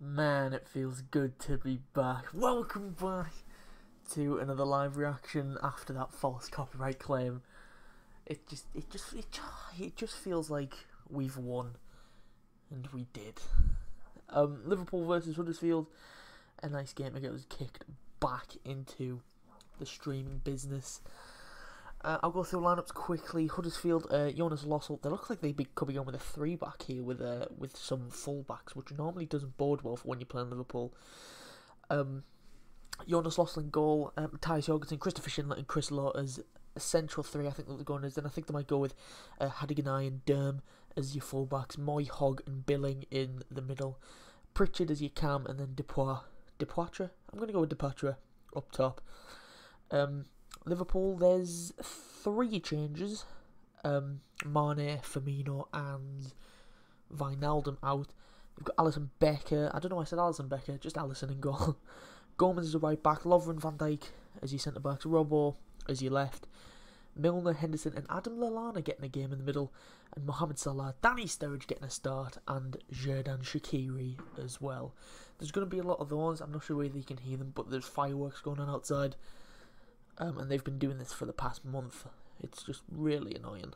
Man, it feels good to be back. Welcome back to another live reaction after that false copyright claim. It just feels like we've won, and we did. Liverpool versus Huddersfield, a nice game to get us kicked back into the streaming business. I'll go through lineups quickly. Huddersfield, Jonas Lossell. They look like they could be going with a 3-back here with some full-backs, which normally doesn't bode well for when you're playing Liverpool. Jonas Lossell in goal, Matthias Jorgensen, Christopher Schindler and Chris Law as a central three. I think that they're going as. Then I think they might go with Hadiganai and Derm as your full-backs, Moy, Hogg and Billing in the middle, Pritchard as your cam, and then Depoitre. I'm going to go with Depoitre up top. Liverpool, there's 3 changes. Mane, Firmino and Wijnaldum out. You've got Alisson Becker. I don't know why I said Alisson Becker, just Alisson in goal. Gomez as a right back, Lovren, Van Dijk as your centre backs, Robbo as your left, Milner, Henderson and Adam Lallana getting a game in the middle, and Mohamed Salah, Danny Sturridge getting a start, and Xherdan Shaqiri as well. There's going to be a lot of those. I'm not sure whether you can hear them, but there's fireworks going on outside. And they've been doing this for the past month. It's just really annoying.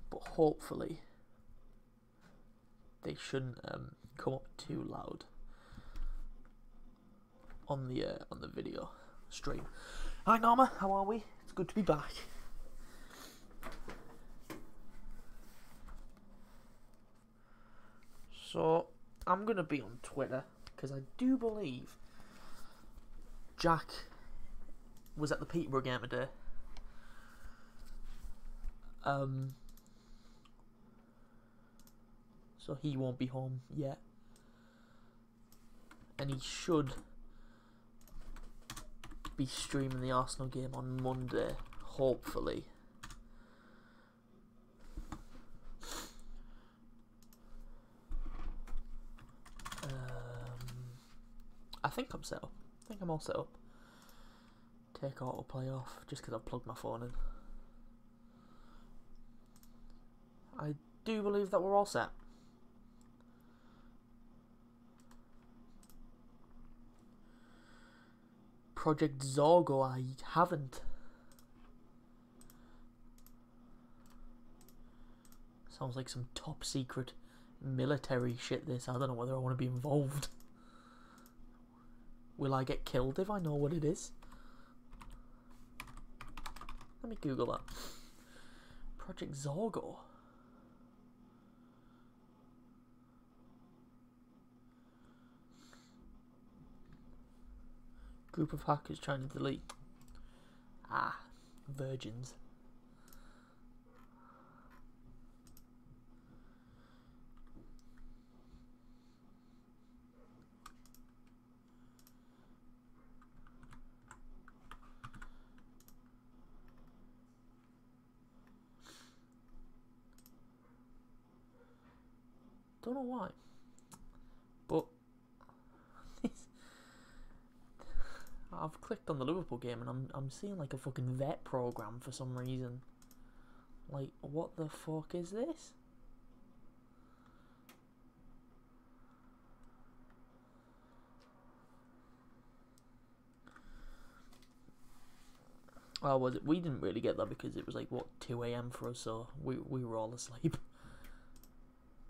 But hopefully they shouldn't come up too loud on the video stream. Hi Norma, how are we? It's good to be back. So I'm gonna be on Twitter because I do believe Jack was at the Peterborough game today. So he won't be home yet. And he should be streaming the Arsenal game on Monday, hopefully. I think I'm set up. I think I'm all set up. Take autoplay off just because I've plugged my phone in. I do believe that we're all set. Project Zorgo, I haven't. Sounds like some top secret military shit this. I don't know whether I want to be involved. Will I get killed if I know what it is? Let me Google that. Project Zorgo. Group of hackers trying to delete. Ah, virgins. Don't know why, but I've clicked on the Liverpool game and I'm seeing like a fucking vet program for some reason. Like, what the fuck is this? Oh, was it? We didn't really get that because it was like what 2 AM for us, so we were all asleep.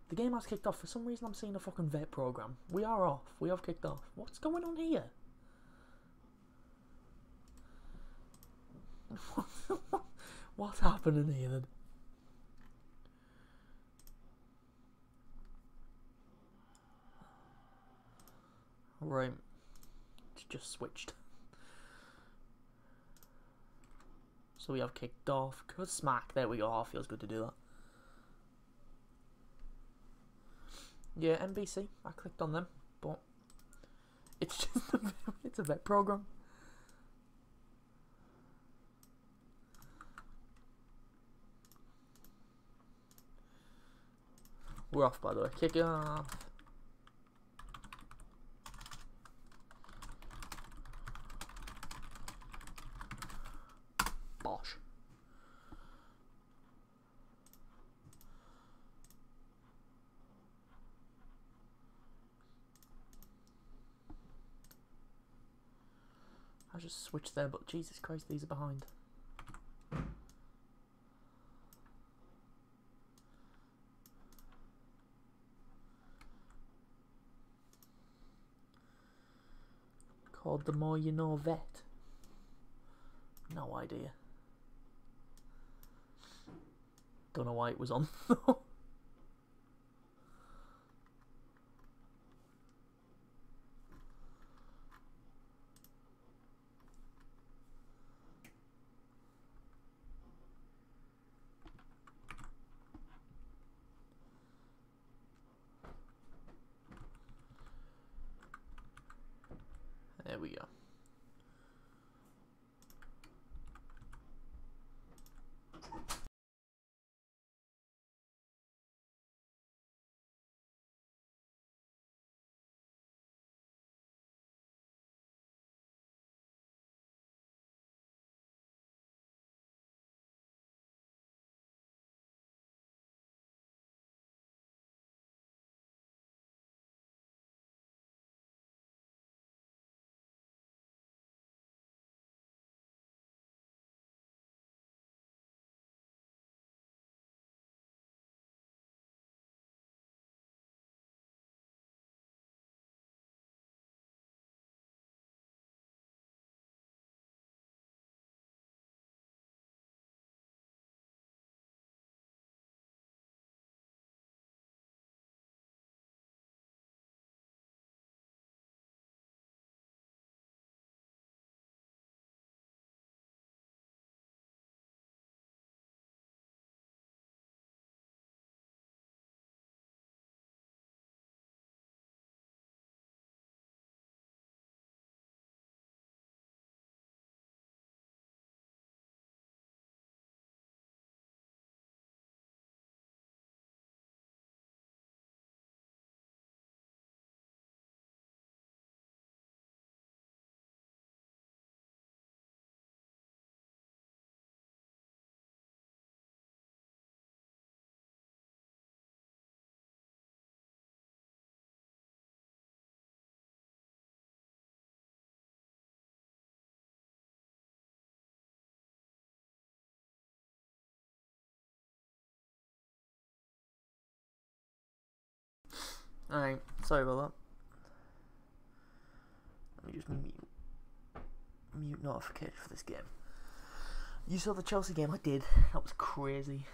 The game has kicked off. For some reason I'm seeing a fucking vet program. We are off. We have kicked off. What's going on here? What's happening here then? Right. It's just switched. So we have kicked off. Good smack. There we go. Oh, feels good to do that. Yeah, NBC. I clicked on them, but it's just it's a vet program. We're off, by the way. Kick it off. Bosh. I just switched there, but Jesus Christ, these are behind. Called The More You Know Vet. No idea. Don't know why it was on though. There we go. Alright, sorry about that. Let me just mute notification for this game. You saw the Chelsea game? I did. That was crazy.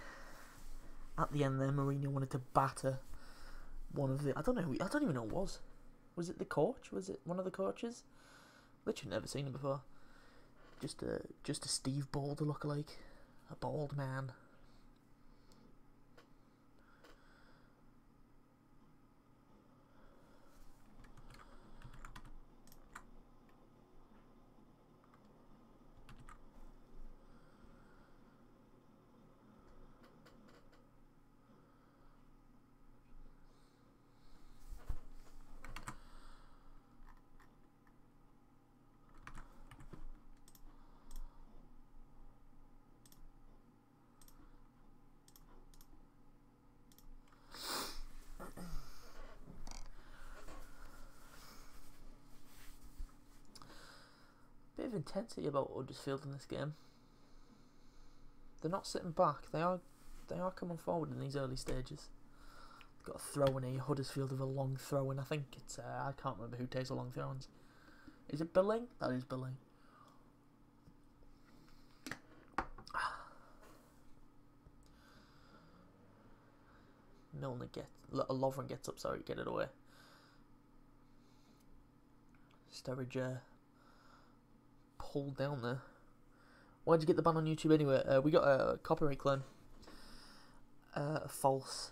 At the end there, Mourinho wanted to batter one of the... I don't even know who it was. Was it the coach? Was it one of the coaches? Literally never seen him before. Just a Steve Boulder lookalike. A bald man. Bit of intensity about Huddersfield in this game. They're not sitting back. They are coming forward in these early stages. They've got a throw in here. Huddersfield have a long throw in. I think it's I can't remember who takes the long throw-ins. Is it Billing? That is Billing. Lovren gets up, sorry, get it away. Sturridge pulled down there. Why'd you get the ban on YouTube anyway? We got a copyright claim. A false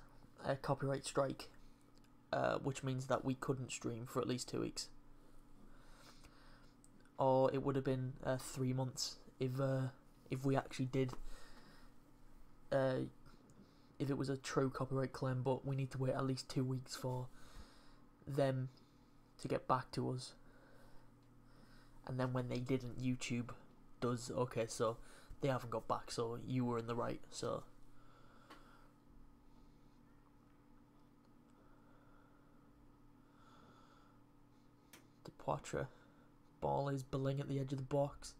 copyright strike. Which means that we couldn't stream for at least 2 weeks. Or it would have been 3 months if we actually did... if it was a true copyright claim, but we need to wait at least 2 weeks for them to get back to us. And then when they didn't, YouTube does, okay, so they haven't got back, so you were in the right, so... De Poitre Ball is Billing at the edge of the box.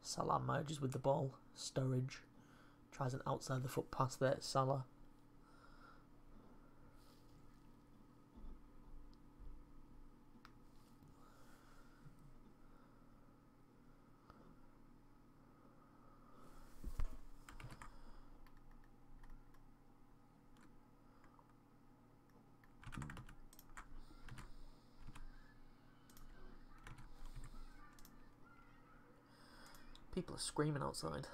Salah merges with the ball. Sturridge tries an outside the foot pass there. Salah. People are screaming outside.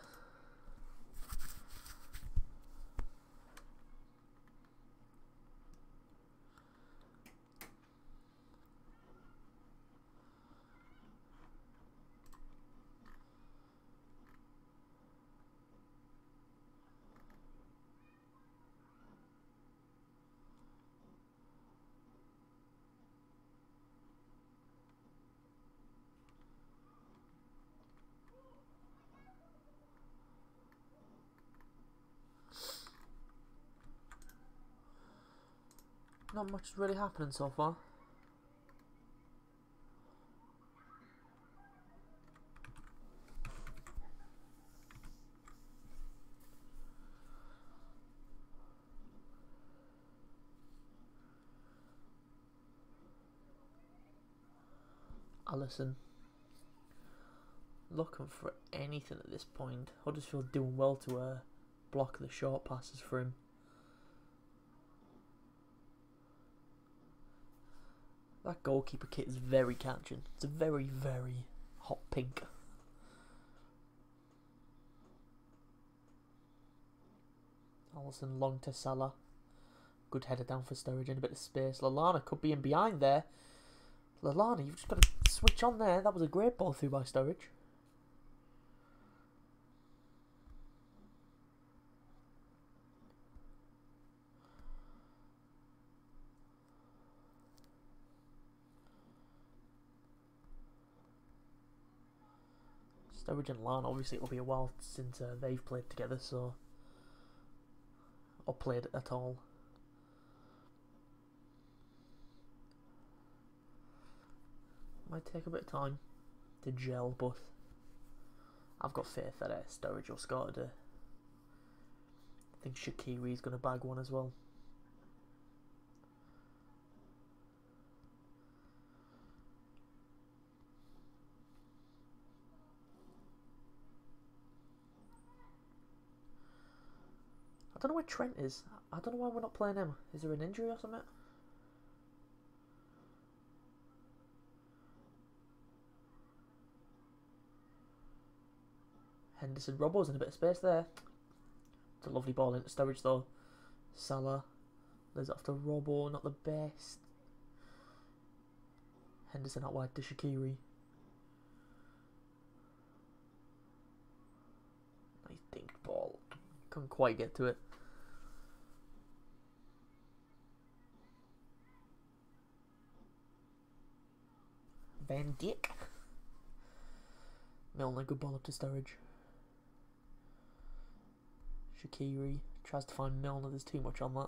Not much is really happening so far. Alisson looking for anything at this point. Huddersfield doing well to block the short passes for him. That goalkeeper kit is very catching. It's a very, very hot pink. Alisson long to Salah. Good header down for Sturridge in a bit of space. Lallana could be in behind there. Lallana, you've just got to switch on there. That was a great ball through by Sturridge. Sturridge and Lallana, obviously it'll be a while since they've played together, so... or played at all. Might take a bit of time to gel, but I've got faith that Sturridge will score today. I think Shaqiri's going to bag one as well. I don't know where Trent is. I don't know why we're not playing him. Is there an injury or something? Henderson. Robbo's in a bit of space there. It's a lovely ball into Sturridge though. Salah. There's off to Robbo. Not the best. Henderson out wide to Shaqiri. Nice dinked ball. Couldn't quite get to it. Van Dijk. Milner, good ball up to Sturridge. Shaqiri tries to find Milner, there's too much on that.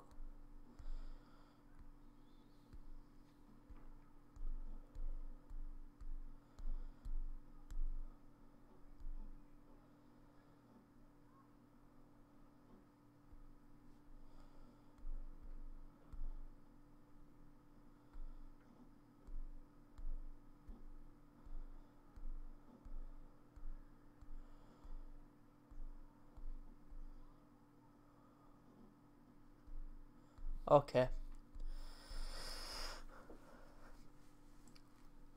Okay.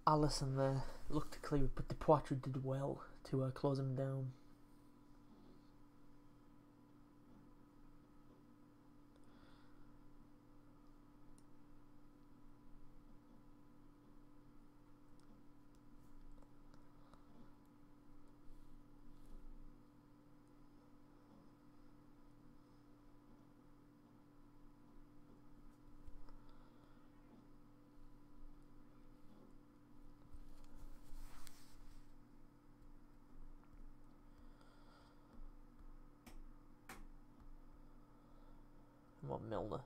Alisson there looked to clear, but the Poitre did well to close him down. on, Milner.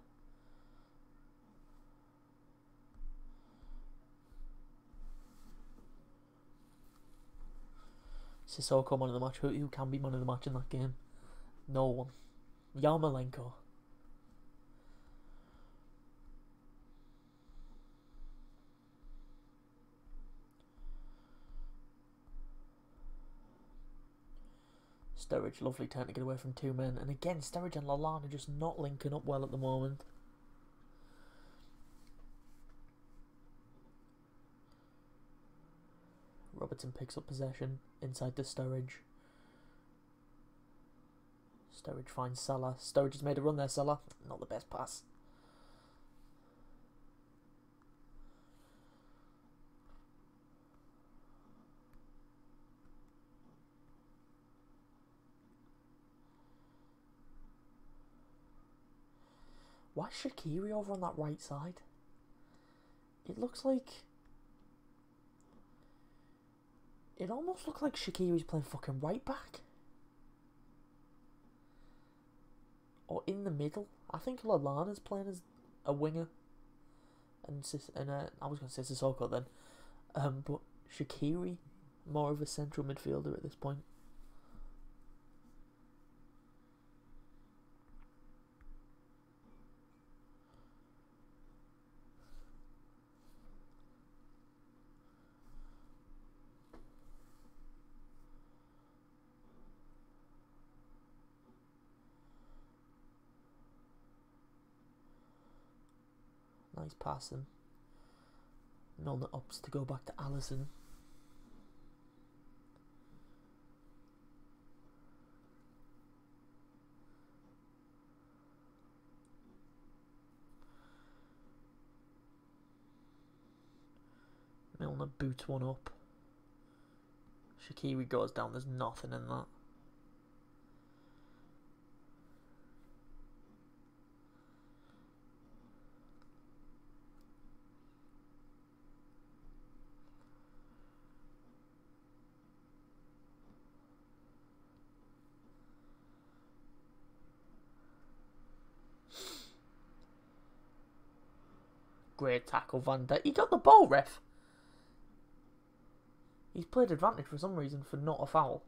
Sissoko man of the match. Who can be man of the match in that game? No one. Yarmolenko. Sturridge, lovely turn to get away from two men. And again, Sturridge and Lallana are just not linking up well at the moment. Robertson picks up possession inside to Sturridge. Sturridge finds Salah. Sturridge has made a run there, Salah. Not the best pass. Why is Shaqiri over on that right side? It looks like... It almost looks like Shaqiri's playing fucking right back. Or in the middle. I think Lallana's playing as a winger. And I was going to say Sissoko then. But Shaqiri, more of a central midfielder at this point. Nice passing. Milner ups to go back to Alisson. Milner boots one up. Shaqiri goes down, there's nothing in that. Great tackle, Van Dijk. He got the ball, ref. He's played advantage for some reason for not a foul.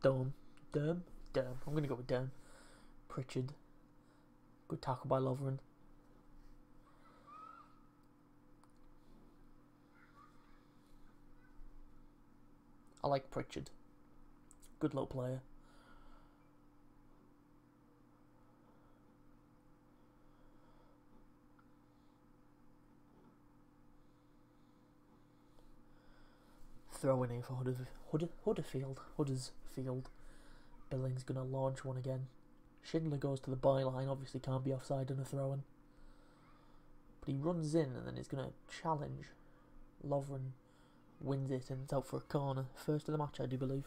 Durm. I'm going to go with Durm. Pritchard. Good tackle by Lovren. I like Pritchard. Good little player. Throwing in for Huddersfield. Billing's going to launch one again. Schindler goes to the byline, obviously can't be offside in a throw-in. But he runs in and then he's going to challenge. Lovren wins it and it's out for a corner. First of the match, I do believe.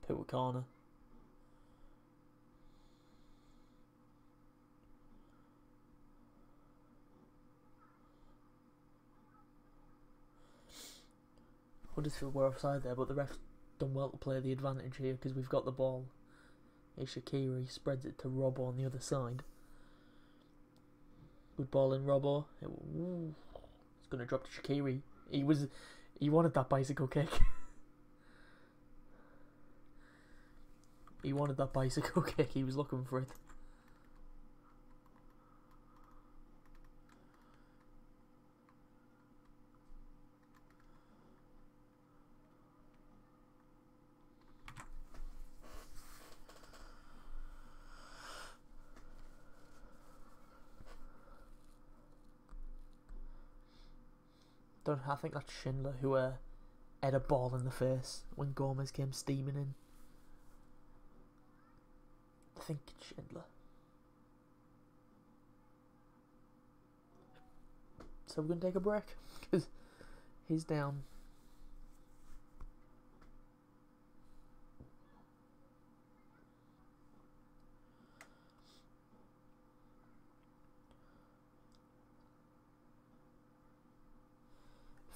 Poor corner. Huddersfield were offside there, but the ref's done well to play the advantage here because we've got the ball. Here's Shaqiri, spreads it to Robbo on the other side. Good ball in Robbo. It's going to drop to Shaqiri. He wanted that bicycle kick. He wanted that bicycle kick, he was looking for it. I think that's Schindler who had a ball in the face when Gomez came steaming in. I think it's Schindler. So we're going to take a break because He's down.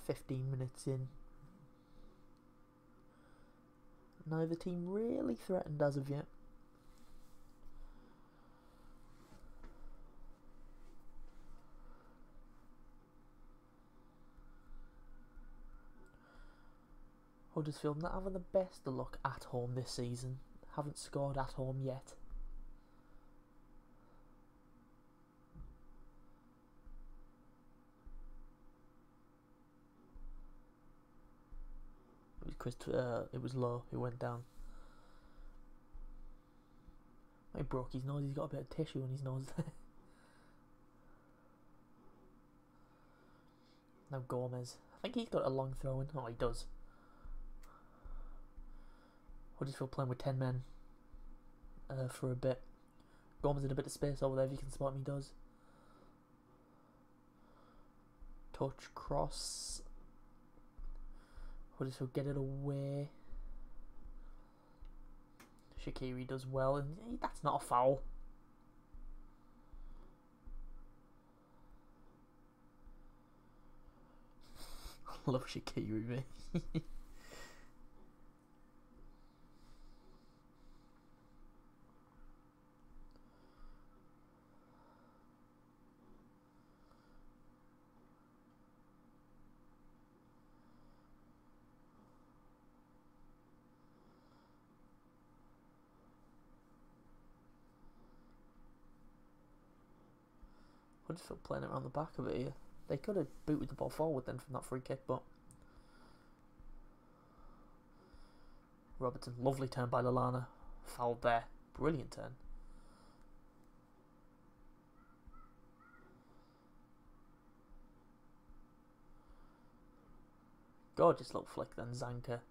"15 minutes in. Neither team really threatened as of yet. Huddersfield not having the best of luck at home this season. Haven't scored at home yet. It was Lowe who went down. He broke his nose. He's got a bit of tissue on his nose there. Now Gomez. I think he's got a long throw in. Oh, he does. Huddersfield playing with 10 men for a bit. Gomez in a bit of space over there if you can spot him, he does. Touch, cross. Huddersfield get it away. Shaqiri does well, and that's not a foul. I love Shaqiri, mate. Huddersfield playing it around the back of it here. They could have booted the ball forward then from that free kick, but Robertson, lovely turn by Lallana. Fouled there. Brilliant turn. Gorgeous little flick then. Zanka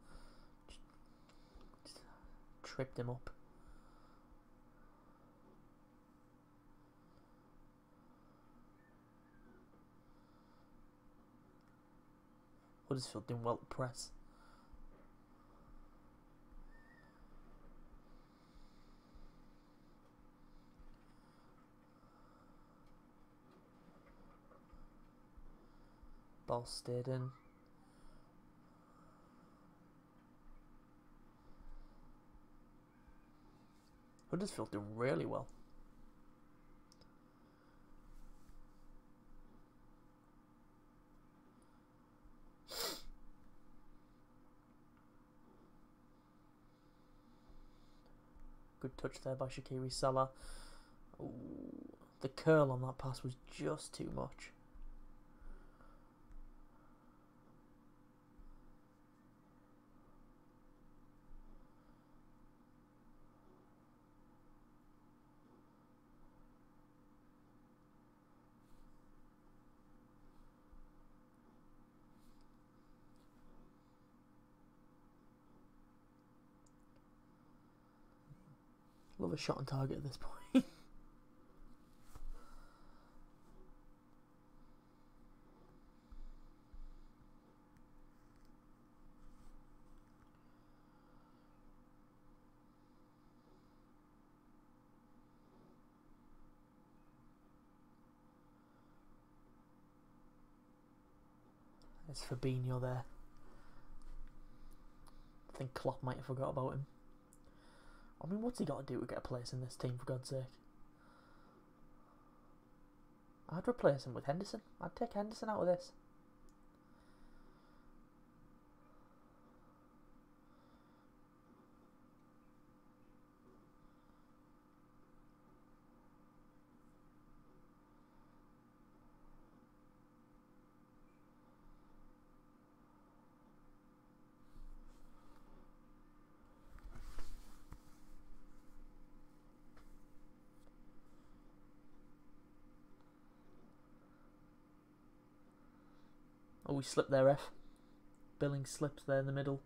just tripped him up. Huddersfield doing well to press. Ball stayed in. Huddersfield doing really well. Good touch there by Shaqiri Salah. Ooh, the curl on that pass was just too much. Love a shot on target at this point. There's Fabinho there. I think Klopp might have forgot about him. I mean, what's he got to do to get a place in this team, for God's sake? I'd replace him with Henderson. I'd take Henderson out of this. Oh, we slipped there, ref. Billing slips there in the middle.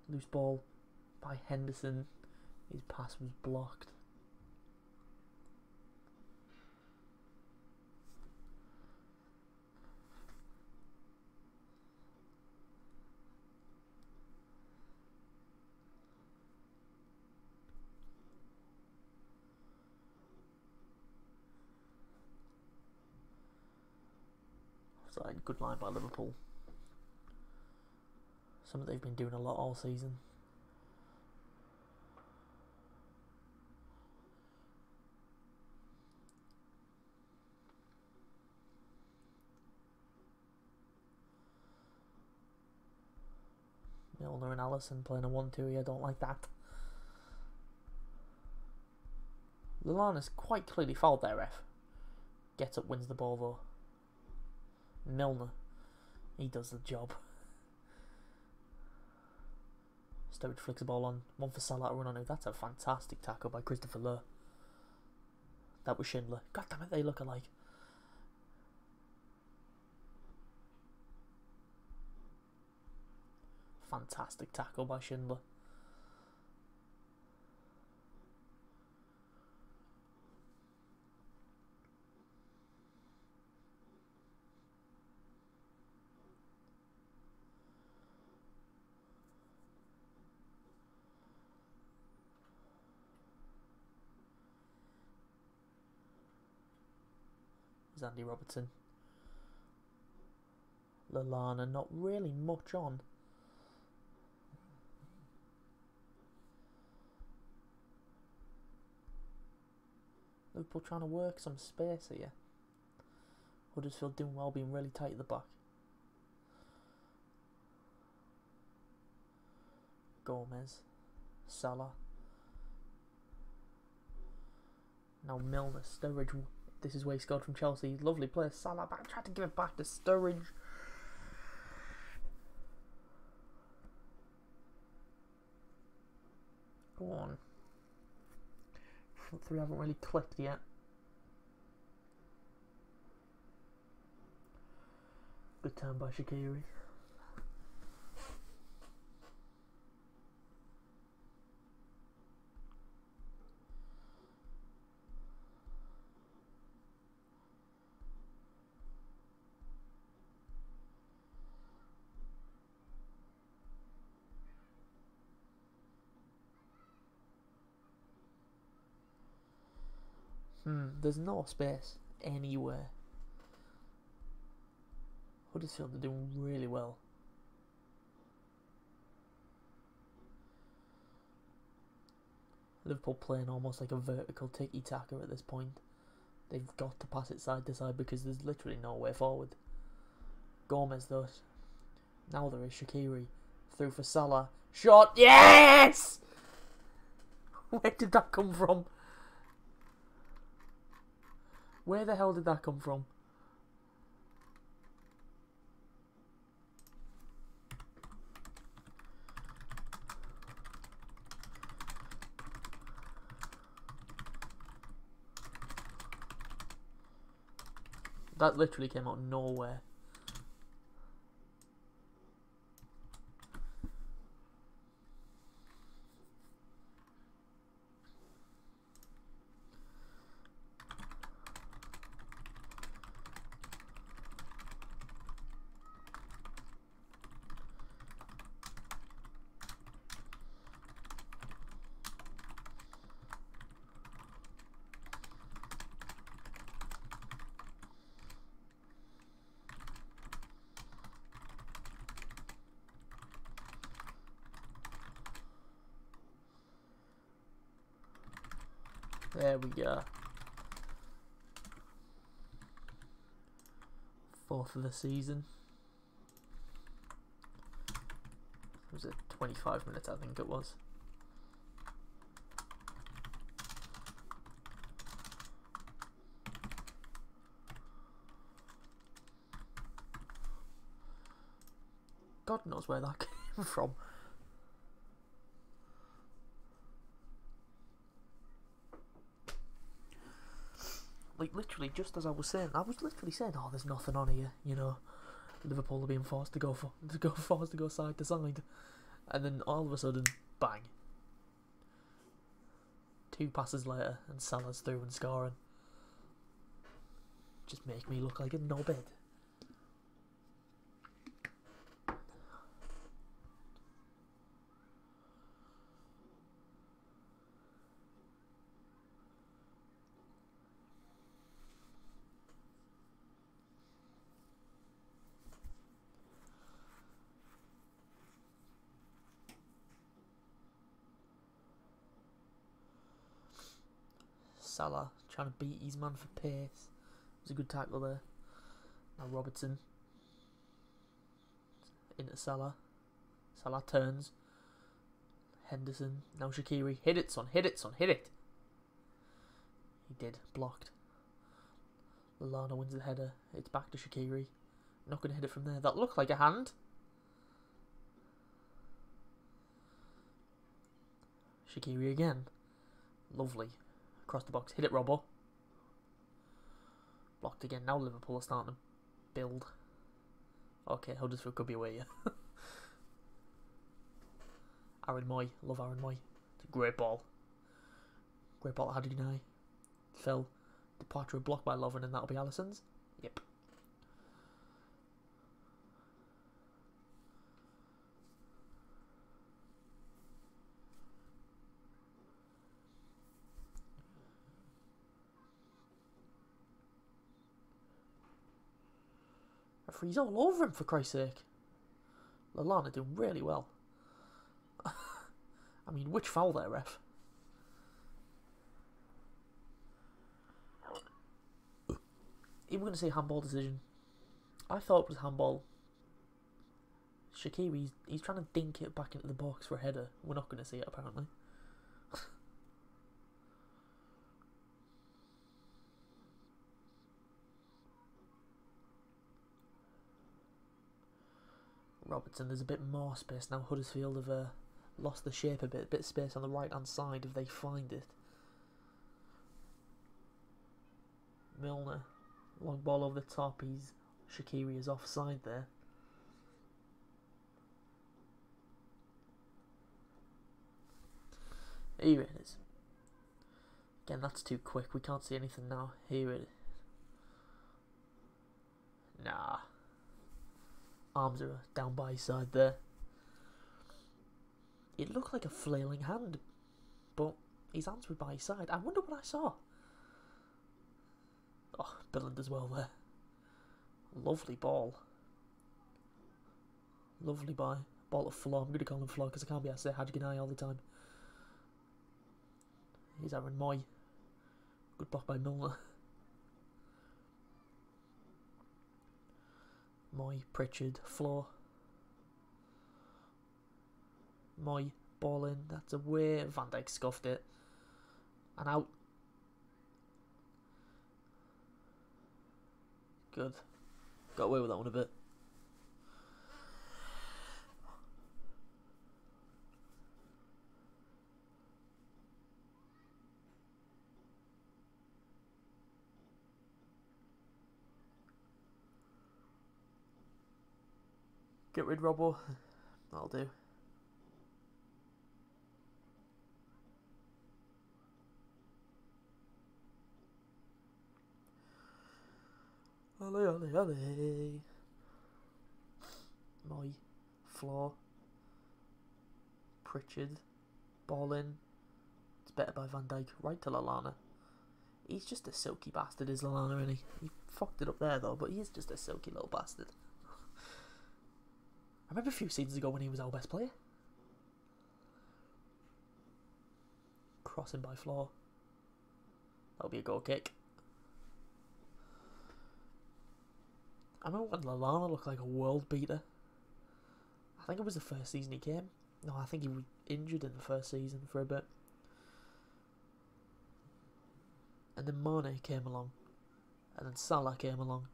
Loose ball by Henderson. His pass was blocked. offside. Good line by Liverpool. Something they've been doing a lot all season. Milner and Alisson playing a 1-2 here. Don't like that. Lallana's quite clearly fouled there, ref. Gets up, wins the ball though. Milner, he does the job. Sturridge flicks the ball on. One for Salah to run on it. That's a fantastic tackle by Christopher Löhr. That was Schindler. God damn it, they look alike. Fantastic tackle by Schindler. There's Andy Robertson. Lallana, not really much on. Liverpool trying to work some space here. Huddersfield doing well, being really tight at the back. Gomez. Salah. Now Milner. Sturridge. This is where he scored from Chelsea. Lovely play. Salah back. Tried to give it back to Sturridge. Go on. Front three haven't really clicked yet. Good turn by Shaqiri. There's no space anywhere. Huddersfield are doing really well. Liverpool playing almost like a vertical tiki-taka at this point. They've got to pass it side to side because there's literally no way forward. Gomez though. Now there is Shaqiri. Through for Salah. Shot. Yes! Where did that come from? Where the hell did that come from? That literally came out of nowhere. There we go. Fourth of the season. Was it 25 minutes? I think it was. God knows where that came from. Like, literally, just as I was literally saying, oh, there's nothing on here, you know. Liverpool are being forced to go side to side. And then all of a sudden, bang. 2 passes later, and Salah's through and scoring. Just make me look like a knobhead. Salah trying to beat his man for pace. It was a good tackle there. Now Robertson into Salah. Salah turns. Henderson. Now Shaqiri. Hit it, son. Hit it, son. Hit it. He did. Blocked. Lallana wins the header. It's back to Shaqiri. Not going to hit it from there. That looked like a hand. Shaqiri again. Lovely. Across the box. Hit it, Robbo. Blocked again. Now Liverpool are starting to build. Okay, Huddersfield could be away, yeah. Aaron Moy. Love Aaron Moy. It's a great ball. Great ball at Hadinai. Fell. Departure blocked by Lovren, and that'll be Alisson's. Yep. Referee's all over him, for Christ's sake. Lallana doing really well. I mean, which foul there, ref? Even going to say handball decision. I thought it was handball. Shaqiri, he's trying to dink it back into the box for a header. We're not going to see it, apparently. Robertson, there's a bit more space now. Huddersfield have lost the shape a bit of space on the right hand side if they find it. Milner, long ball over the top. Shaqiri is offside there. Here it is. Again, that's too quick. We can't see anything now. Here it is. Nah. Arms are down by his side there. It looked like a flailing hand, but his hands were by his side. I wonder what I saw. Oh, Billand as well there. Lovely ball. Lovely ball of Flo. I'm going to call him Flo because I can't be asked to say Hadginai all the time. Here's Aaron Moy. Good block by Milner. Moy, Pritchard, Flo. Moy, ball in. That's away. Van Dijk scuffed it. And out. Good. Got away with that one a bit. Get rid, Robbo. That'll do. Ole, ole, ole. Moy, Flo, Pritchard, ball in. It's better by Van Dijk. Right to Lallana. He's just a silky bastard, is Lallana, isn't he? He fucked it up there though, but he is just a silky little bastard. I remember a few seasons ago when he was our best player. Crossing by Flo. That'll be a goal kick. I remember when Lallana looked like a world beater. I think it was the first season he came. No, I think he was injured in the first season for a bit. And then Mane came along. And then Salah came along.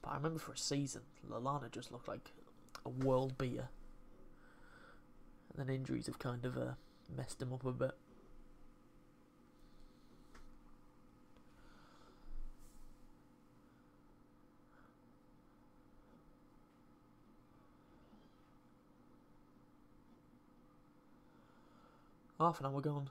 But I remember for a season, Lallana just looked like a world beater. And then injuries have kind of messed him up a bit. Half an hour gone.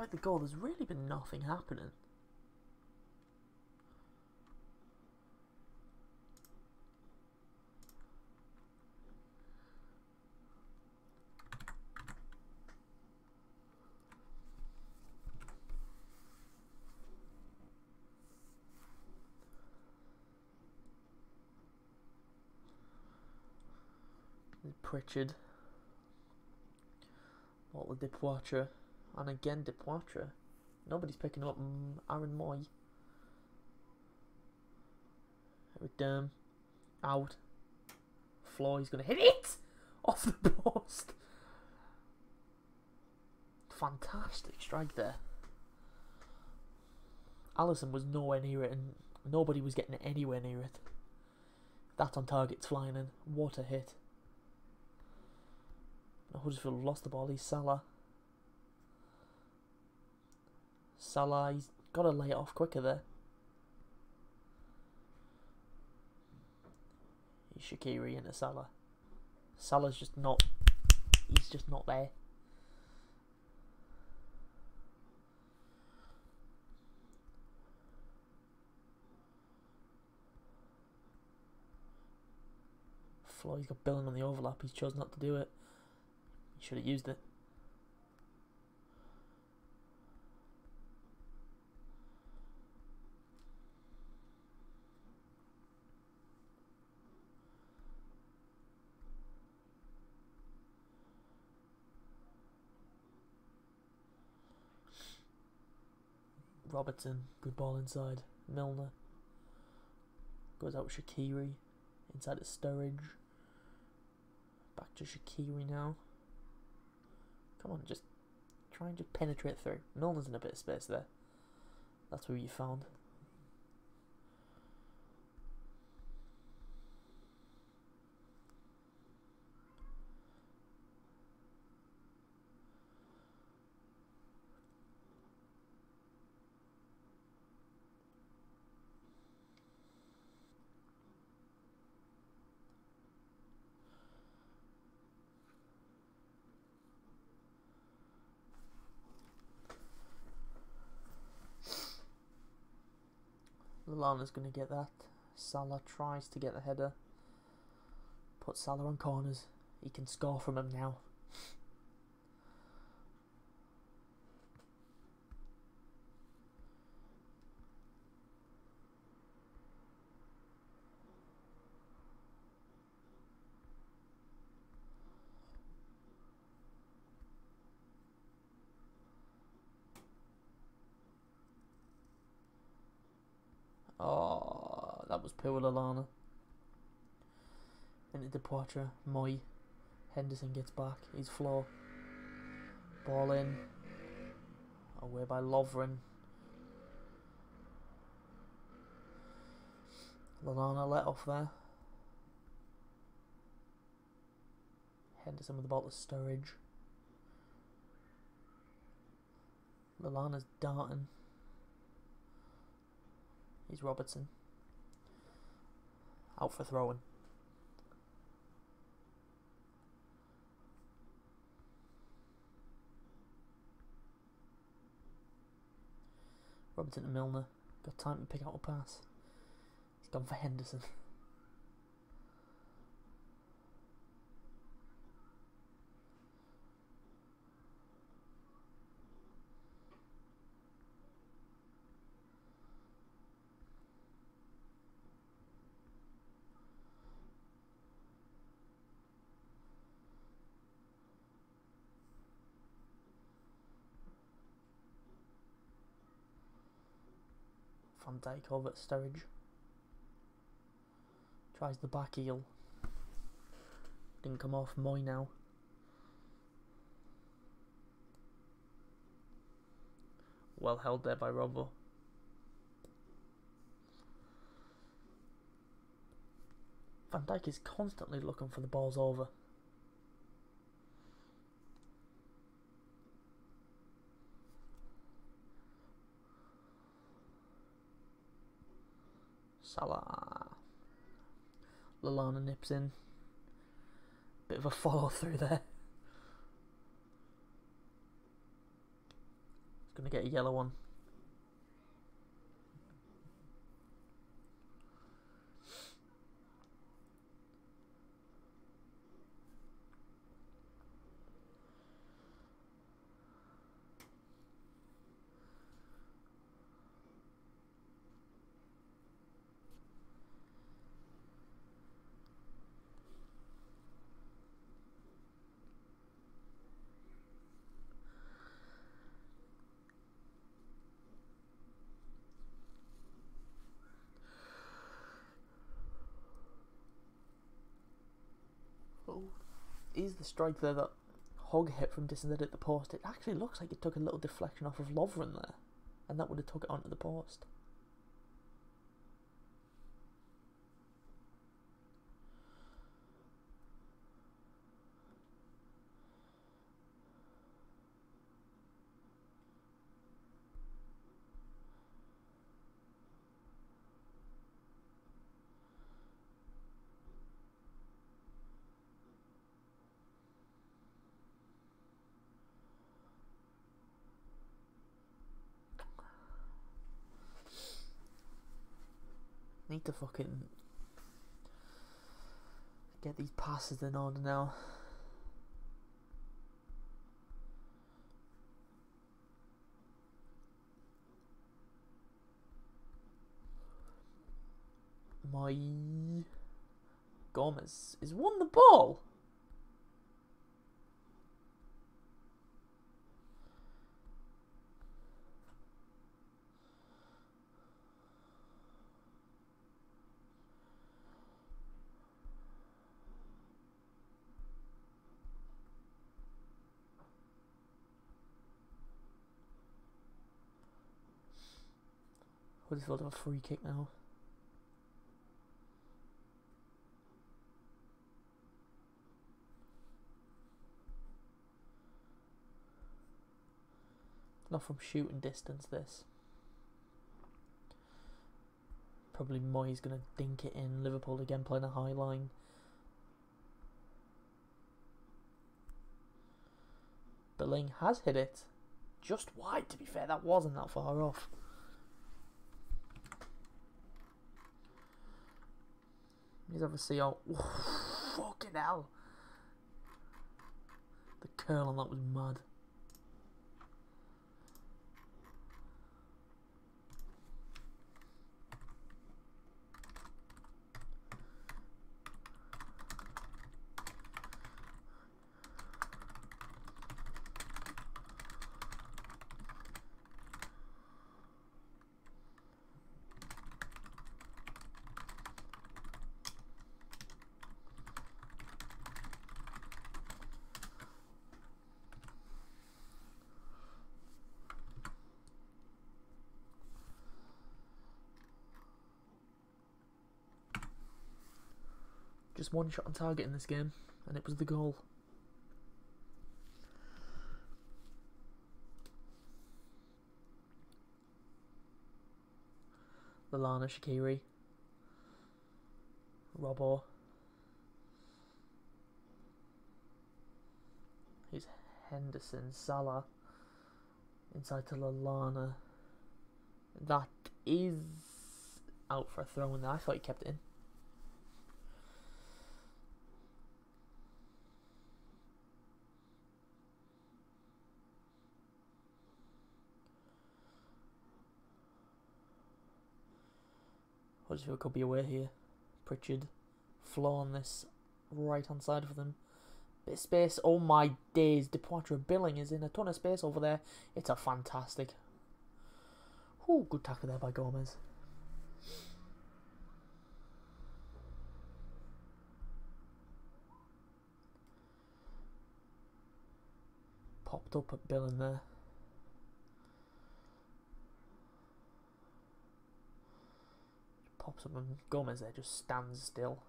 Despite the goal, there's really been nothing happening. Pritchard. What with Depoitre. And again Depoitre. Nobody's picking up Aaron Moy. Derm. Out. Floyd's going to hit it! Off the post. Fantastic strike there. Alisson was nowhere near it, and nobody was getting anywhere near it. That on target's flying in. What a hit. Huddersfield lost the ball. He's Salah. Salah, he's got to lay it off quicker there. He's Shaqiri into Salah. Salah's just not... He's just not there. Floyd's got Billing on the overlap. He's chose not to do it. He should have used it. Robertson, good ball inside. Milner goes out with Shaqiri inside at Sturridge. Back to Shaqiri now. Come on, just try and just penetrate through. Milner's in a bit of space there. That's where you found. Lallana's going to get that. Salah tries to get the header. Put Salah on corners. He can score from him now. Oh, that was poor Lallana. Into Depoitre. Moy. Henderson gets back. He's floor. Ball in. Away by Lovren. Lallana let off there. Henderson with the ball to Sturridge. Lallana's darting. He's Robertson. Out for throwing. Robertson to Milner. Got time to pick out a pass. He's gone for Henderson. Van Dijk over at Sturridge. Tries the back heel. Didn't come off. Moy now. Well held there by Robbo. Van Dijk is constantly looking for the balls over. Salah. Lallana nips in. Bit of a follow through there. He's going to get a yellow one. is the strike there that Hogg hit from distance that hit the post. It actually looks like it took a little deflection off of Lovren there, and that would have took it onto the post. Need to fucking get these passes in order now. My Gomez has won the ball. Huddersfield have a free kick now. Not from shooting distance, this. Probably Moyes going to dink it in. Liverpool again playing a high line. Billing has hit it. Just wide, to be fair. That wasn't that far off. He's obviously out. Fucking hell. The curl on that was mad. Just one shot on target in this game, and it was the goal. Lallana, Shaqiri, Robbo. Here's Henderson, Salah, inside to Lallana. That is out for a throw in there. I thought he kept it in. Huddersfield could be away here. Pritchard, Flaw on this right hand side for them. Bit of space. Oh my days. Depoitre Billing is in a ton of space over there. It's a fantastic. Ooh, good tackle there by Gomez. Popped up at Billing there. Pops up and Gomez there just stands still.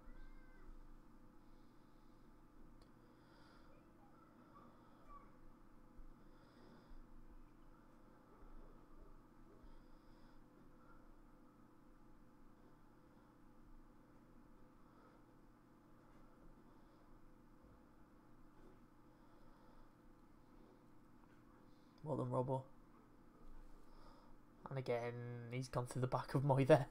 Well done, Robbo. And again, he's gone through the back of Moy there.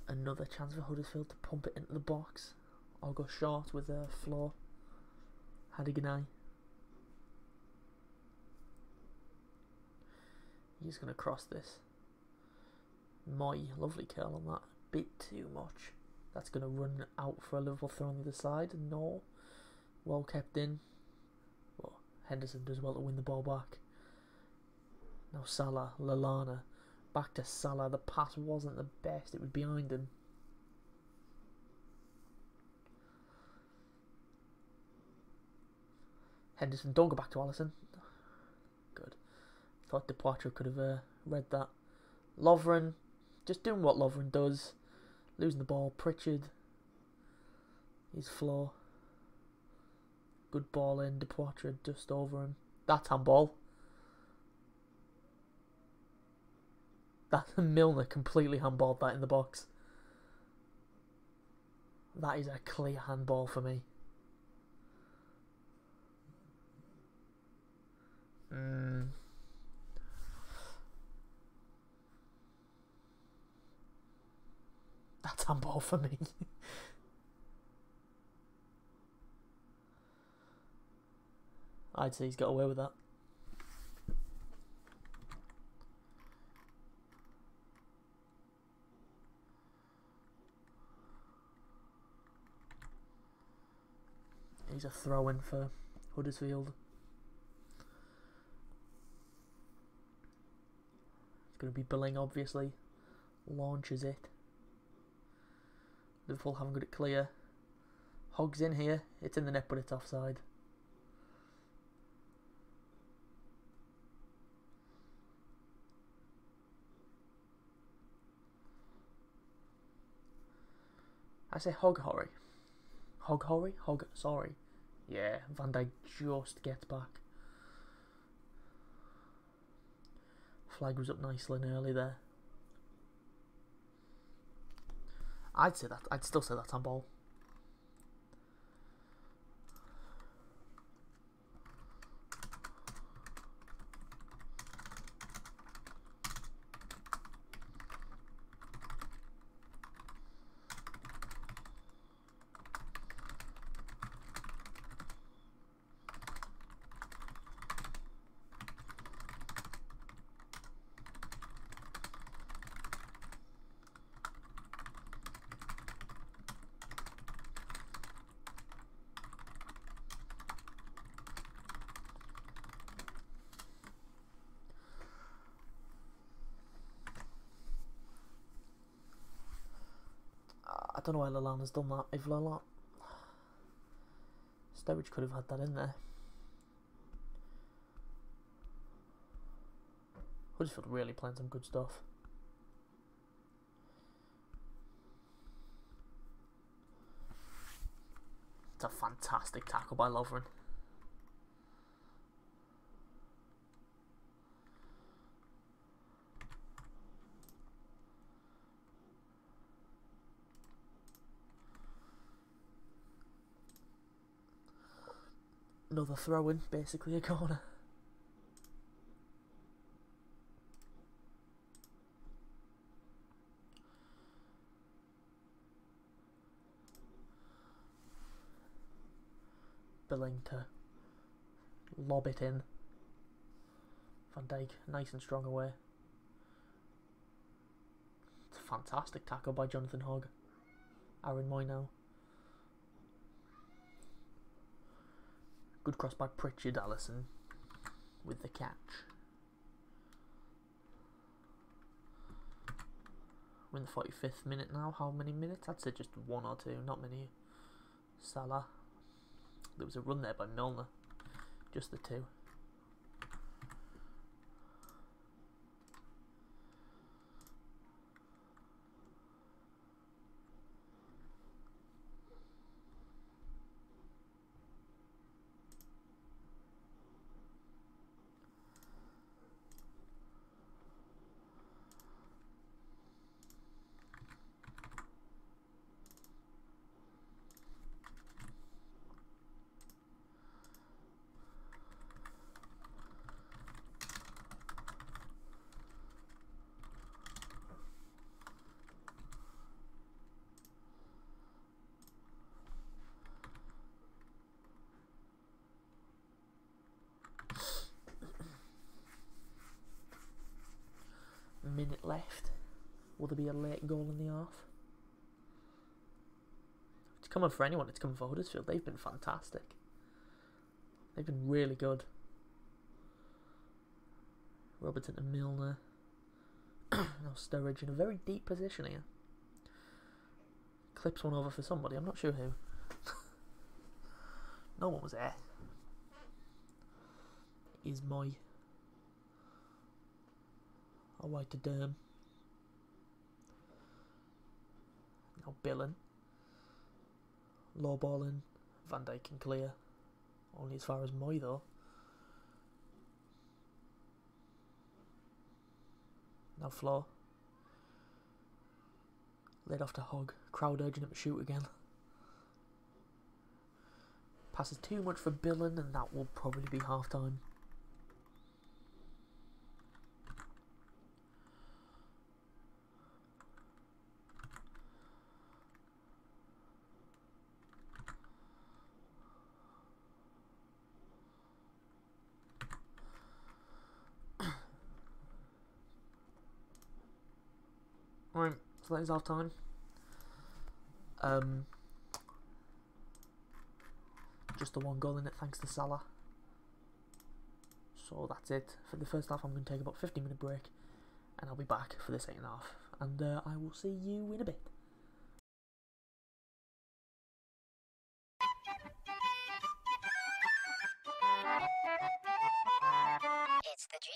Another chance for Huddersfield to pump it into the box. I'll go short with a Flaw. Hadiganai. He's going to cross this. My lovely curl on that. Bit too much. That's going to run out for a Liverpool throw on the other side. No. Well kept in. Well, Henderson does well to win the ball back. Now Salah, Lallana. Back to Salah. The pass wasn't the best. It was behind him. Henderson, don't go back to Alisson. Good. Thought Depoitre could have read that. Lovren, just doing what Lovren does. Losing the ball. Pritchard. His floor. Good ball in. Depoitre just over him. That's handball. That Milner completely handballed that in the box. That is a clear handball for me. That's handball for me. I'd say he's got away with that. He's a throw-in for Huddersfield. It's going to be Billing, obviously. Launches it. Liverpool haven't got it clear. Hogg's in here. It's in the net, but it's offside. I say Hog-Horry. Hog-Horry? Sorry. Yeah, Van Dijk just gets back. Flag was up nicely and early there. I'd still say that's handball. I don't know why Lallana's done that. If Lallana... Sturridge could have had that in there. Huddersfield really playing some good stuff. It's a fantastic tackle by Lovren. Another throw-in, basically a corner. Billing to lob it in. Van Dijk, nice and strong away. It's a fantastic tackle by Jonathan Hogg. Aaron Moy now. Good cross by Pritchard. Alisson with the catch. We're in the 45th minute now. How many minutes? I'd say just one or two, not many. Salah. There was a run there by Milner. Just the two. minute left. Will there be a late goal in the half? It's coming for anyone. It's coming for Huddersfield. They've been fantastic. They've been really good. Robertson and Milner. Now Sturridge in a very deep position here. Clips one over for somebody. I'm not sure who. No one was there. Is my white to Derm. Now Billen. Low balling. Van Dijk can clear. Only as far as Moy though. Now Flo. Laid off to Hogg. Crowd urging him to shoot again. Passes too much for Billen, and that will probably be half time. Right, so that is half time. Just the one goal in it thanks to Salah. So that's it for the first half. I'm going to take about a 15-minute break and I'll be back for the second half, and I will see you in a bit. It's the dream.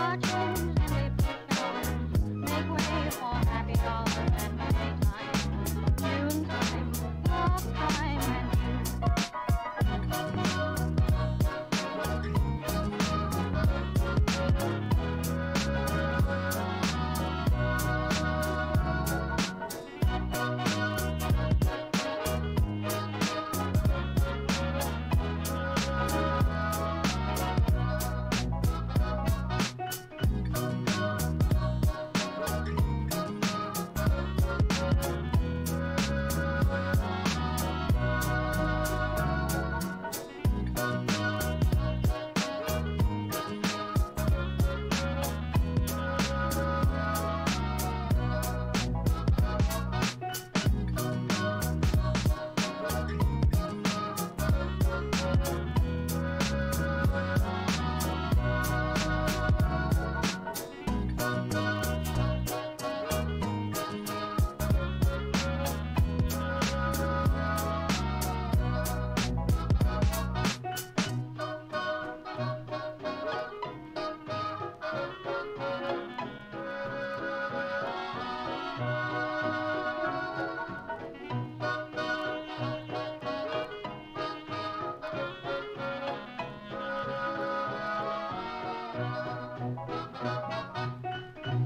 March winds and April showers make way for happy hours and Maytime, noontime, love time and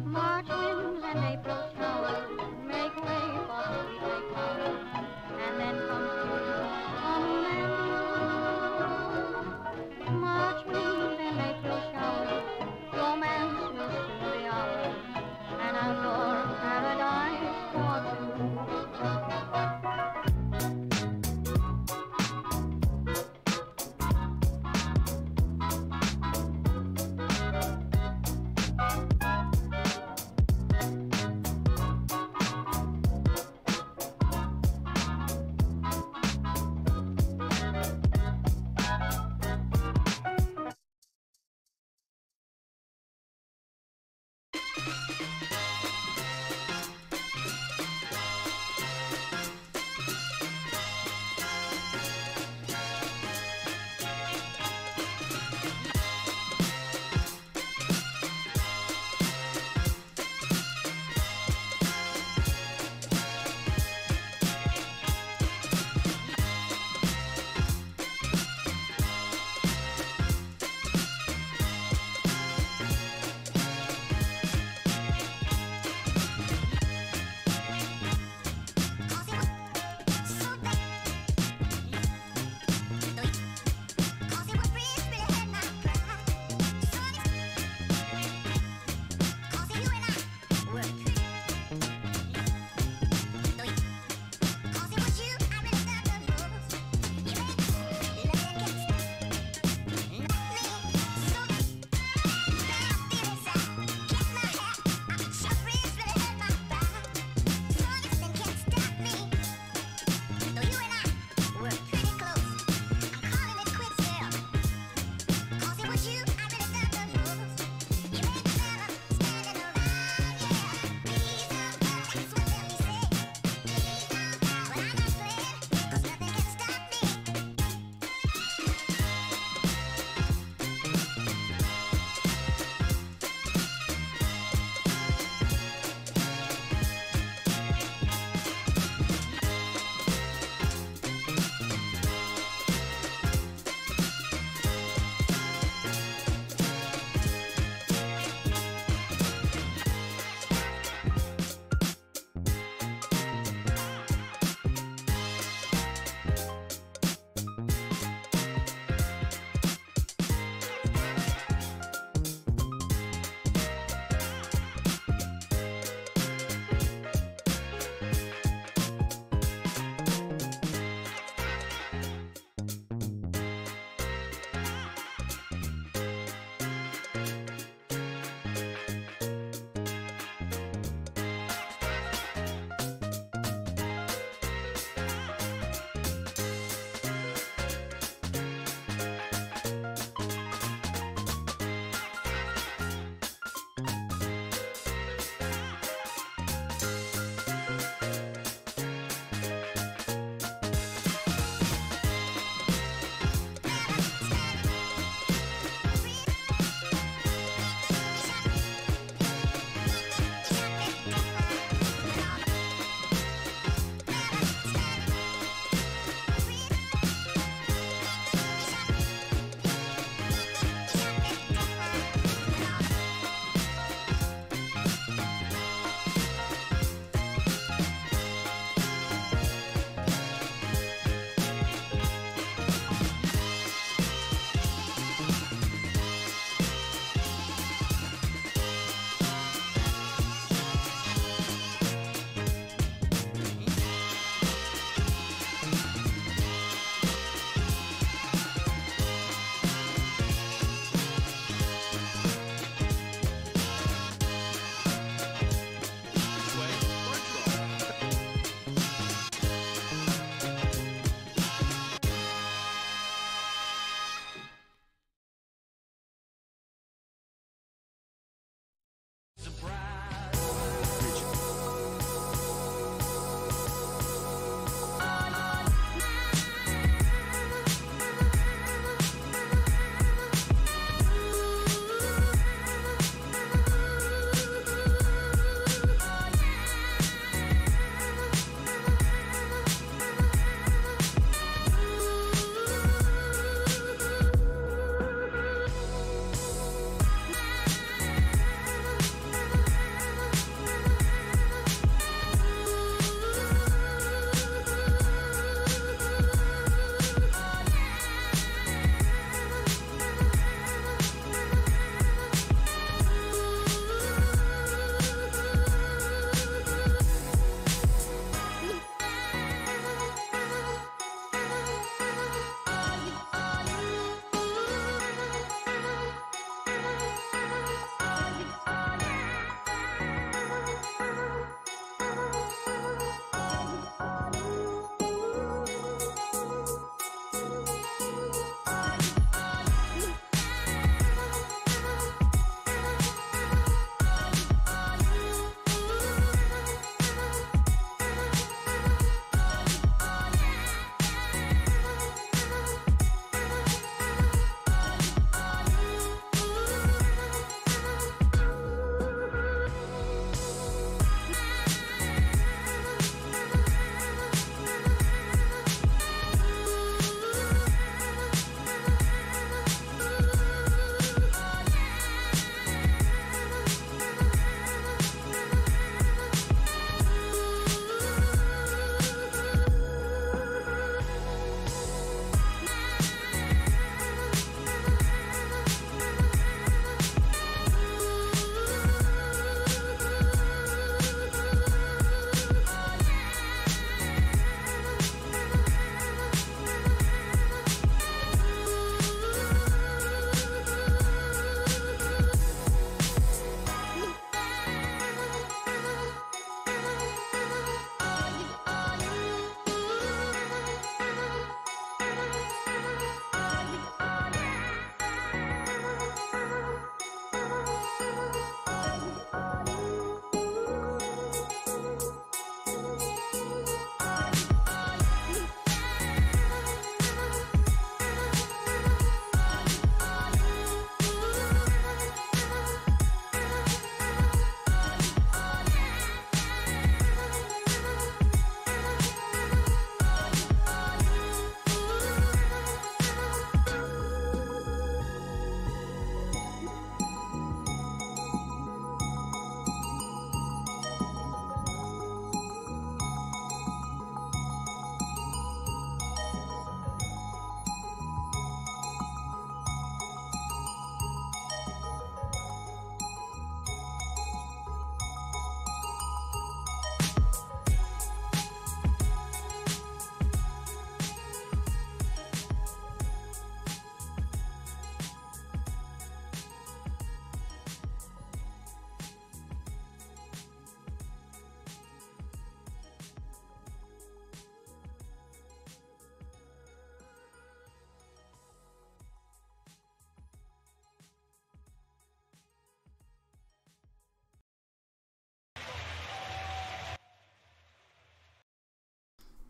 March winds and April showers make way for sweet lake flowers, and then comes June, autumn and June. March winds and April showers, romance will soon be ours, an outdoor paradise for two.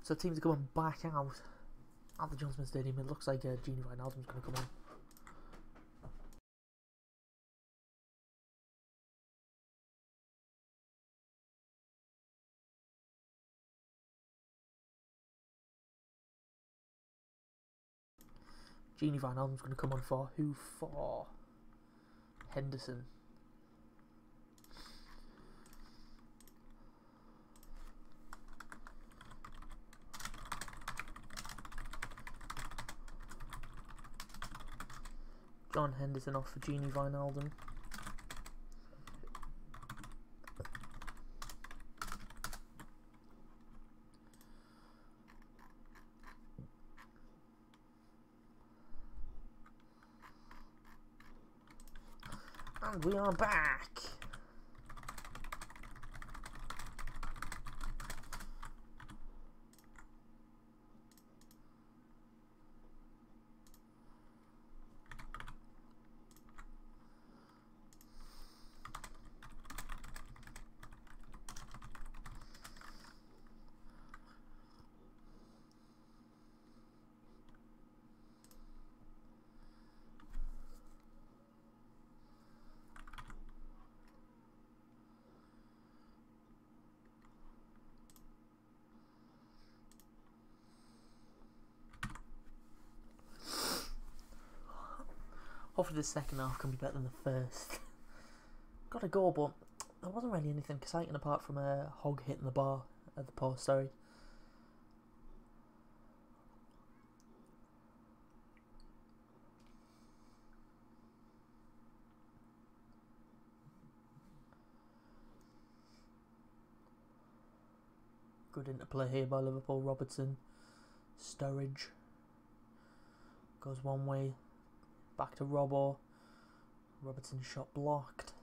So teams are coming back out at the Johnson Stadium. It looks like Gini Wijnaldum's going to come on. Gini Wijnaldum's going to come on for who? For Henderson. John Henderson off for Gini Wijnaldum. And we are back. Hopefully the second half can be better than the first. Got a goal, but there wasn't really anything exciting apart from a Hogg hitting the bar at the post, sorry. Good interplay here by Liverpool. Robertson, Sturridge goes one way, back to Robbo. Robertson's shot blocked.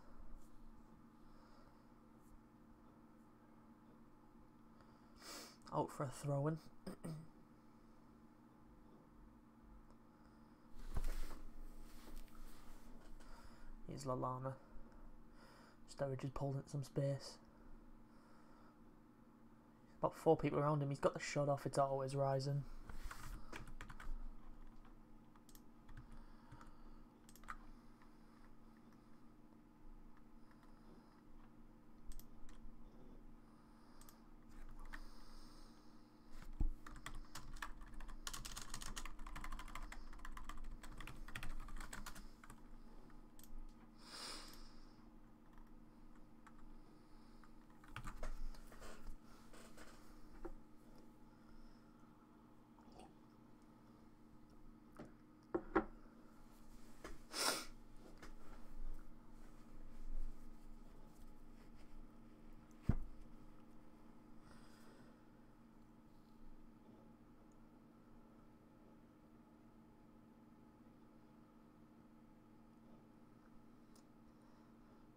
Out for a throw-in. Here's Lallana. Sturridge has pulled into some space. About 4 people around him. He's got the shot off. It's always rising.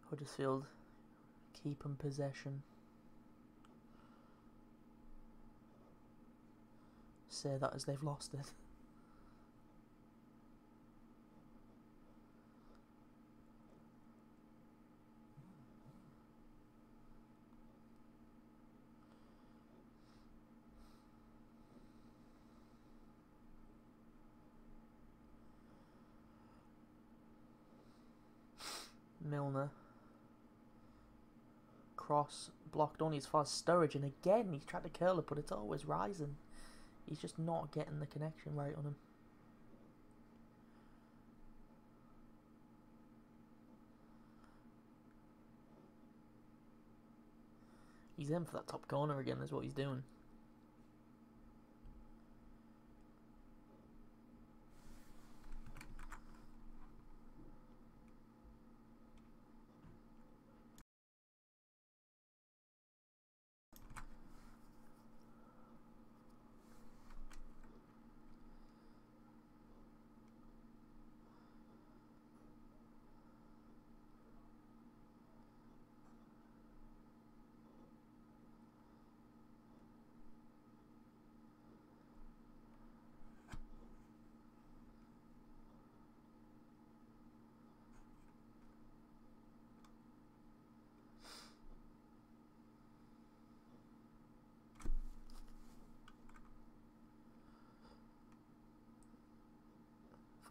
Huddersfield keeping possession. Say that as they've lost it. Milner. Cross blocked only as far as Sturridge, and again he's tried to curl it, but it's always rising. He's just not getting the connection right on him. He's in for that top corner again, is what he's doing.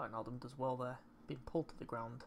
Wijnaldum does well there. Being pulled to the ground.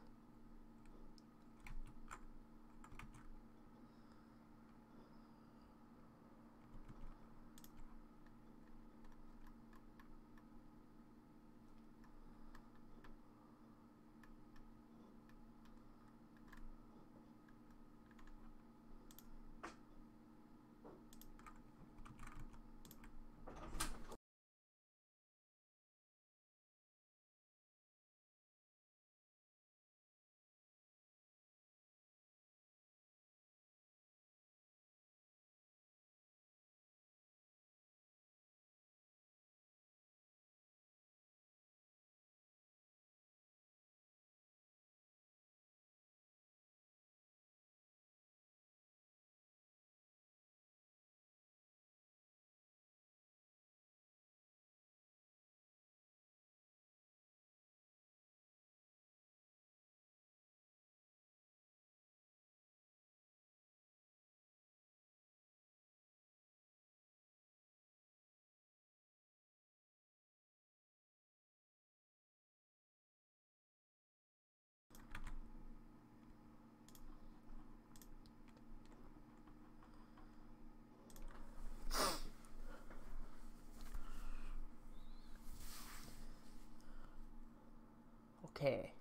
Okay.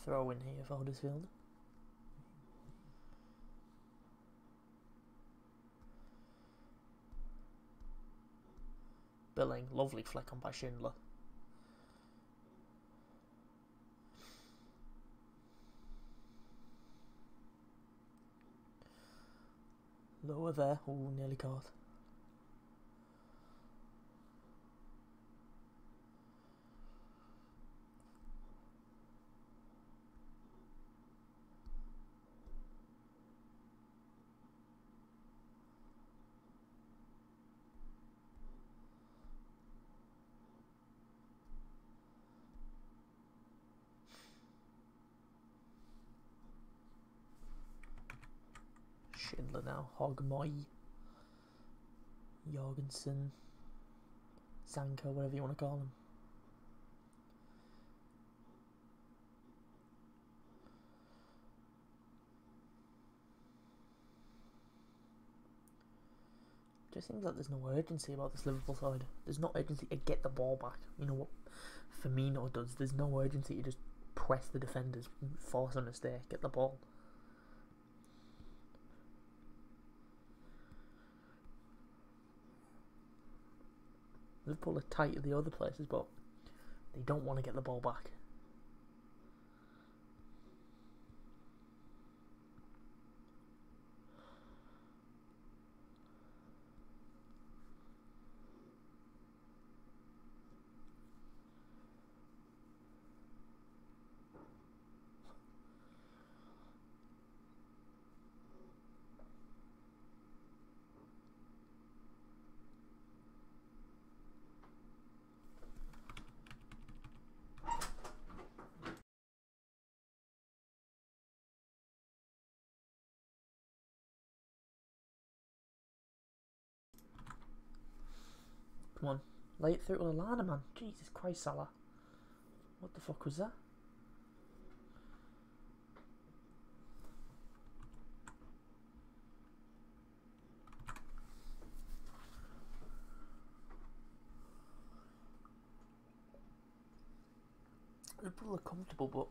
Throw in here for Huddersfield. Billing, lovely flick on by Schindler. Lower there, ooh, nearly caught. Schindler now, Hogmoy, Jorgensen, Zanko, whatever you want to call him. Just seems like there's no urgency about this Liverpool side. There's no urgency to get the ball back. You know what Firmino does. There's no urgency to just press the defenders, force them to stay, get the ball. Liverpool are tight at the other places, but they don't want to get the ball back. Come on, lay it through to Lallana, man. Jesus Christ, Salah. What the fuck was that? Liverpool are comfortable, but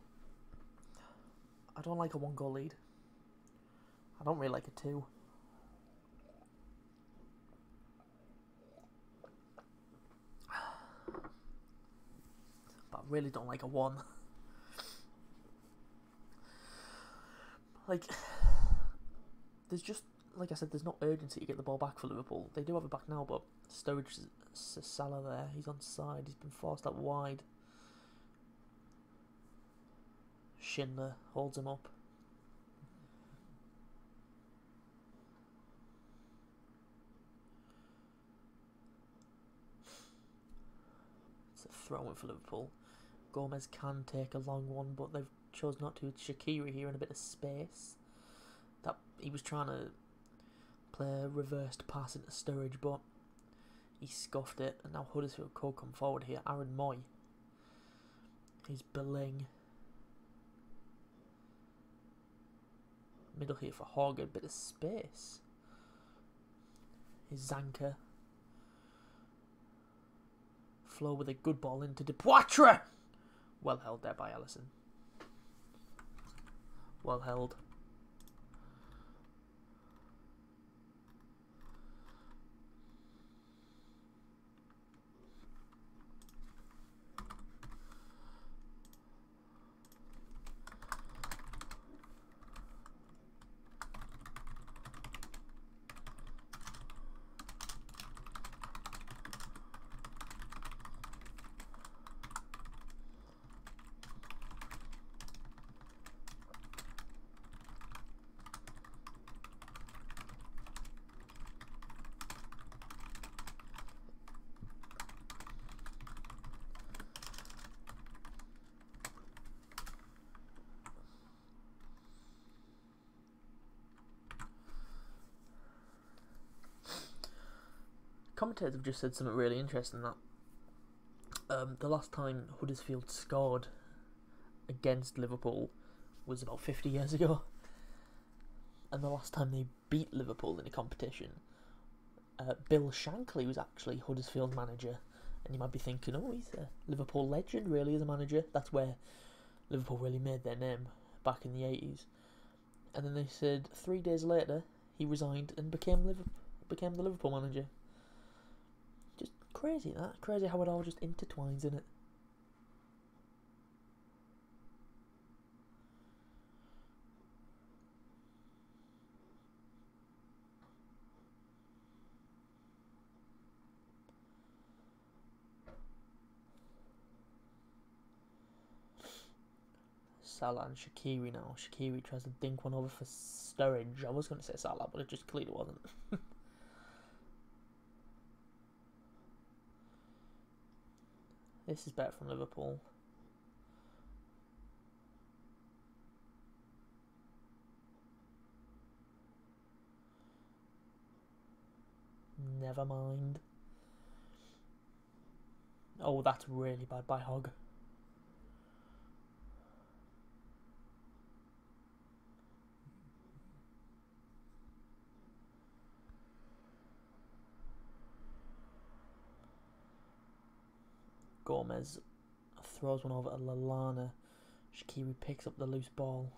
I don't like a 1-goal lead. I don't really like a 2. But I really don't like a 1. Like, there's just, like I said, there's no urgency to get the ball back for Liverpool. They do have it back now, but Sturridge, Salah there, he's on side, he's been forced out wide. Schindler holds him up. It's a throw-in for Liverpool. Gomez can take a long one, but they've chose not to. It's Shaqiri here in a bit of space. That he was trying to play a reversed pass into Sturridge, but he scuffed it, and now Huddersfield could come forward here. Aaron Moy. He's Billing. Middle here for Hogg, a bit of space. Here's Zanka. Flow with a good ball into Depoitre. Well held there by Ellison. Well held. Commentators have just said something really interesting, that the last time Huddersfield scored against Liverpool was about 50 years ago, and the last time they beat Liverpool in a competition, Bill Shankly was actually Huddersfield manager. And you might be thinking, oh, he's a Liverpool legend really as a manager. That's where Liverpool really made their name back in the 80s. And then they said 3 days later he resigned and became the Liverpool manager. Crazy that. Crazy how it all just intertwines in it. Salah and Shaqiri now. Shaqiri tries to dink one over for Sturridge. I was going to say Salah, but it just clearly wasn't. This is better from Liverpool. Never mind. Oh, that's really bad by Hogg. Gomez throws one over to Lallana. Shaqiri picks up the loose ball.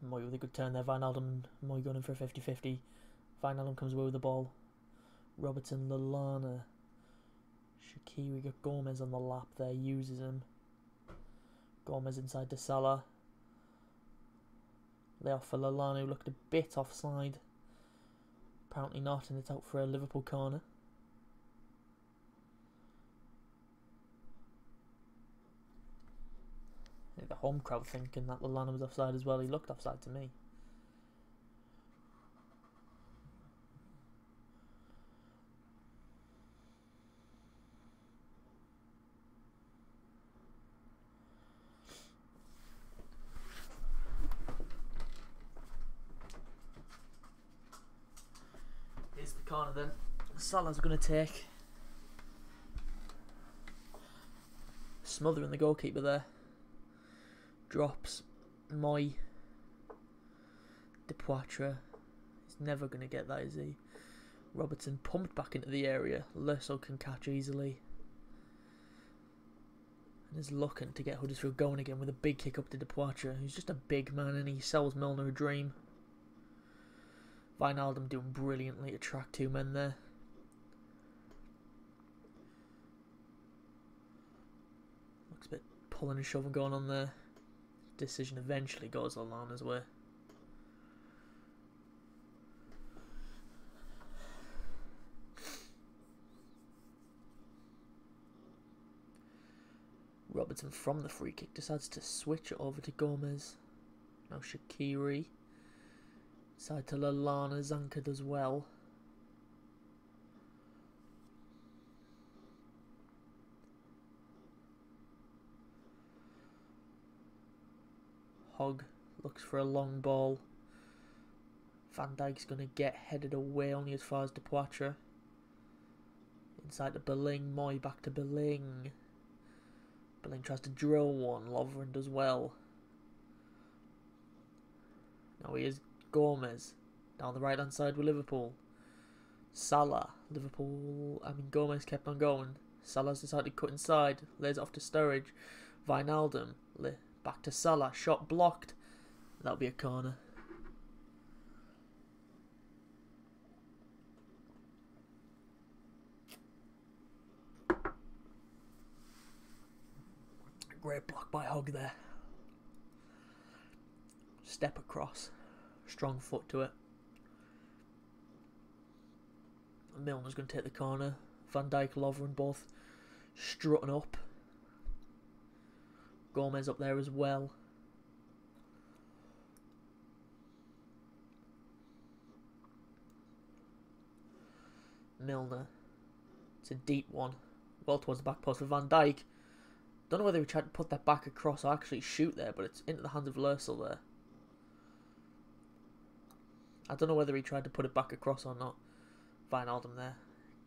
Moy with a good turn there. Wijnaldum and Moy going in for a 50-50. Wijnaldum comes away with the ball. Robertson, Lallana. Shaqiri got Gomez on the lap there, uses him. Gomez inside to Salah. Lay off for Lallana, who looked a bit offside. Apparently not, and it's out for a Liverpool corner. I think the home crowd thinking that Lallana was offside as well. He looked offside to me. Here's the corner then. Salah's going to take. Smothering the goalkeeper there. Drops. Moy. Depoitre. He's never going to get that, is he? Robertson pumped back into the area. Lerso can catch easily. And is looking to get Huddersfield going again with a big kick up to Depoitre. He's just a big man and he sells Milner a dream. Wijnaldum doing brilliantly to track two men there. Looks a bit pulling and shoving going on there. Decision eventually goes Lallana's way. Robertson from the free kick decides to switch it over to Gomez. Now Shaqiri. Side to Lallana. Zanka does well. Hogg looks for a long ball. Van Dijk's going to get headed away only as far as Depoitre. Inside to Billing. Moy back to Billing. Billing tries to drill one. Lovren does well. Now here's Gomez. Down the right hand side with Liverpool. Salah. Gomez kept on going. Salah's decided to cut inside. Lays it off to Sturridge. Wijnaldum. Back to Salah. Shot blocked. That'll be a corner. Great block by Hogg there. Step across. Strong foot to it. Milner's going to take the corner. Van Dijk, Lovren both strutting up. Gomez up there as well. Milner. It's a deep one. Well towards the back post for Van Dijk. Don't know whether he tried to put that back across or actually shoot there, but it's into the hands of Lörsel there. I don't know whether he tried to put it back across or not. Wijnaldum there.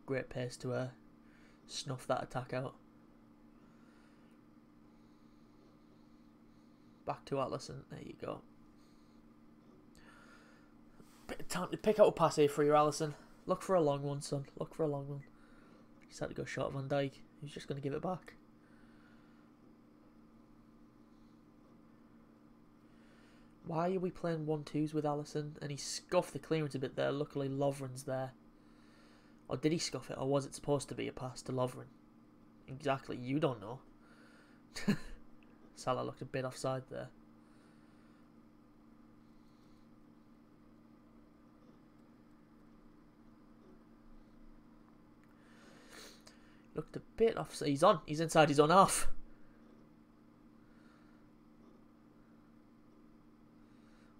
Great pace to snuff that attack out. Back to Alisson. There you go. Bit of time to pick out a pass here for you, Alisson. Look for a long one, son. Look for a long one. He's had to go short of Van Dijk. He's just going to give it back. Why are we playing 1-2s with Alisson? And he scuffed the clearance a bit there. Luckily, Lovren's there. Or did he scuff it? Or was it supposed to be a pass to Lovren? Exactly. You don't know. Salah looked a bit offside there. Looked a bit offside. He's on. He's inside his own half.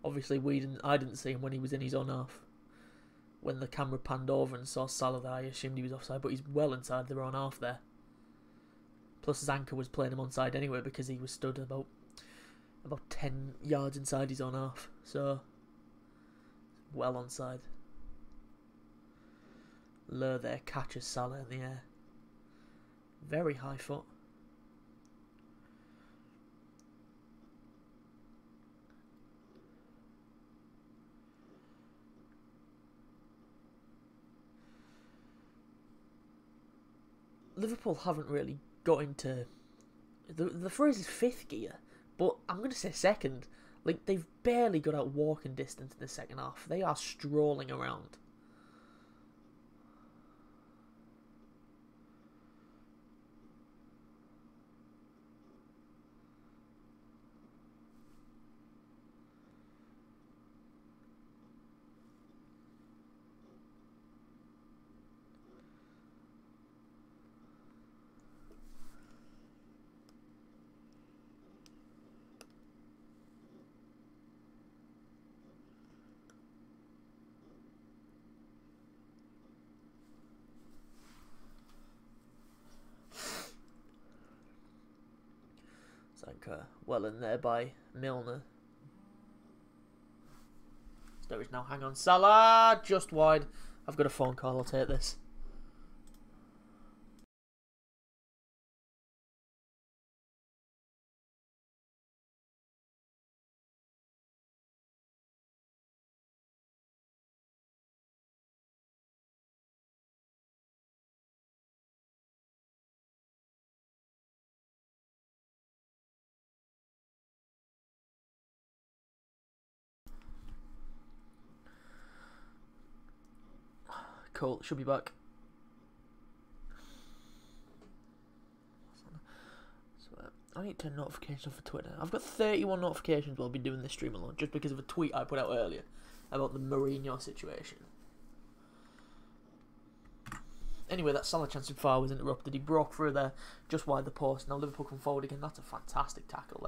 Obviously, I didn't see him when he was in his own half. When the camera panned over and saw Salah there, I assumed he was offside, but he's well inside their own half there. Plus, Zanka was playing him onside anyway because he was stood about 10 yards inside his own half. So, well onside. Lur there catches Salah in the air. Very high foot. Liverpool haven't really got into... The phrase is fifth gear, but I'm going to say second. Like, they've barely got out walking distance in the second half. They are strolling around. Zanka well in there by Milner. Sturridge now, hang on. Salah! Just wide. I've got a phone call, I'll take this. Cool, should be back. So, I need to turn notifications on for Twitter. I've got 31 notifications while I've been doing this stream alone, just because of a tweet I put out earlier about the Mourinho situation. Anyway, that Salah chance in far was interrupted. He broke through there, just wide the post. Now Liverpool come forward again. That's a fantastic tackle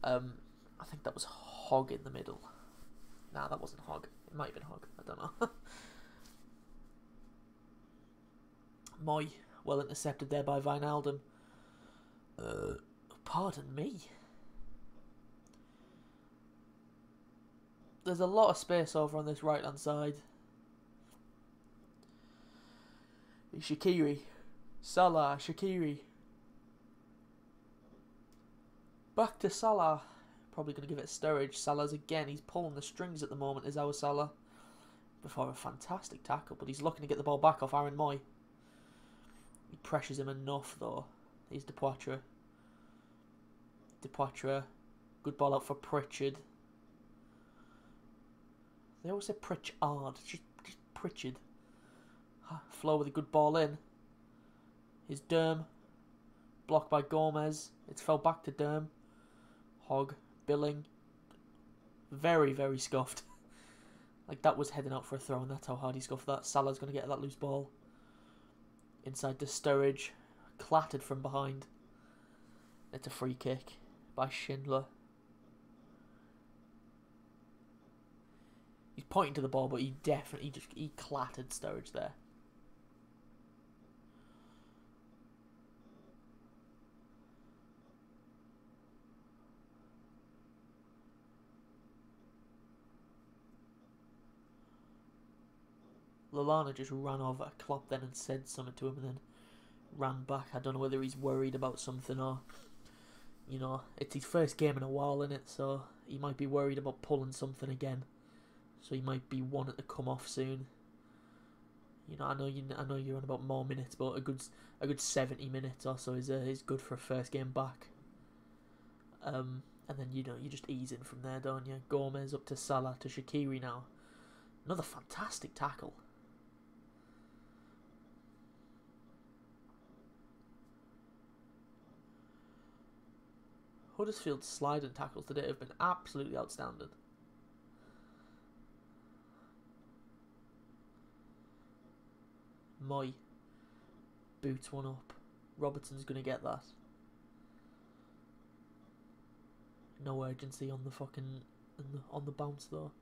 there. I think that was Hogg in the middle. Nah, that wasn't Hogg. It might have been Hogg. I don't know. Moy, well intercepted there by Wijnaldum. Pardon me. There's a lot of space over on this right hand side. Shaqiri. Salah, Shaqiri. Back to Salah. Probably going to give it Sturridge. Salah's again. He's pulling the strings at the moment, is our Salah. Before a fantastic tackle, but he's looking to get the ball back off Aaron Moy. He pressures him enough, though. Here's Depoitre. Depoitre. Good ball out for Pritchard. They always say Pritchard. Just Pritchard. Flo with a good ball in. Here's Derm. Blocked by Gomez. It's fell back to Derm. Hogg. Billing. Very, very scuffed. Like, that was heading out for a throw, and that's how hard he scuffed that. Salah's going to get that loose ball. Inside to Sturridge. Clattered from behind. It's a free kick by Schindler. He's pointing to the ball, but he clattered Sturridge there. Lallana just ran over Klopp then and said something to him and then ran back. I don't know whether he's worried about something or, you know, it's his first game in a while, isn't it? So he might be worried about pulling something again. So he might be wanting to come off soon. You know, I know you're on about more minutes, but a good 70 minutes or so is good for a first game back. And then you just ease in from there, don't you? Gomez up to Salah to Shaqiri now. Another fantastic tackle. Huddersfield's sliding tackles today have been absolutely outstanding. Moy boots one up. Robertson's going to get that. No urgency on the fucking on the bounce though.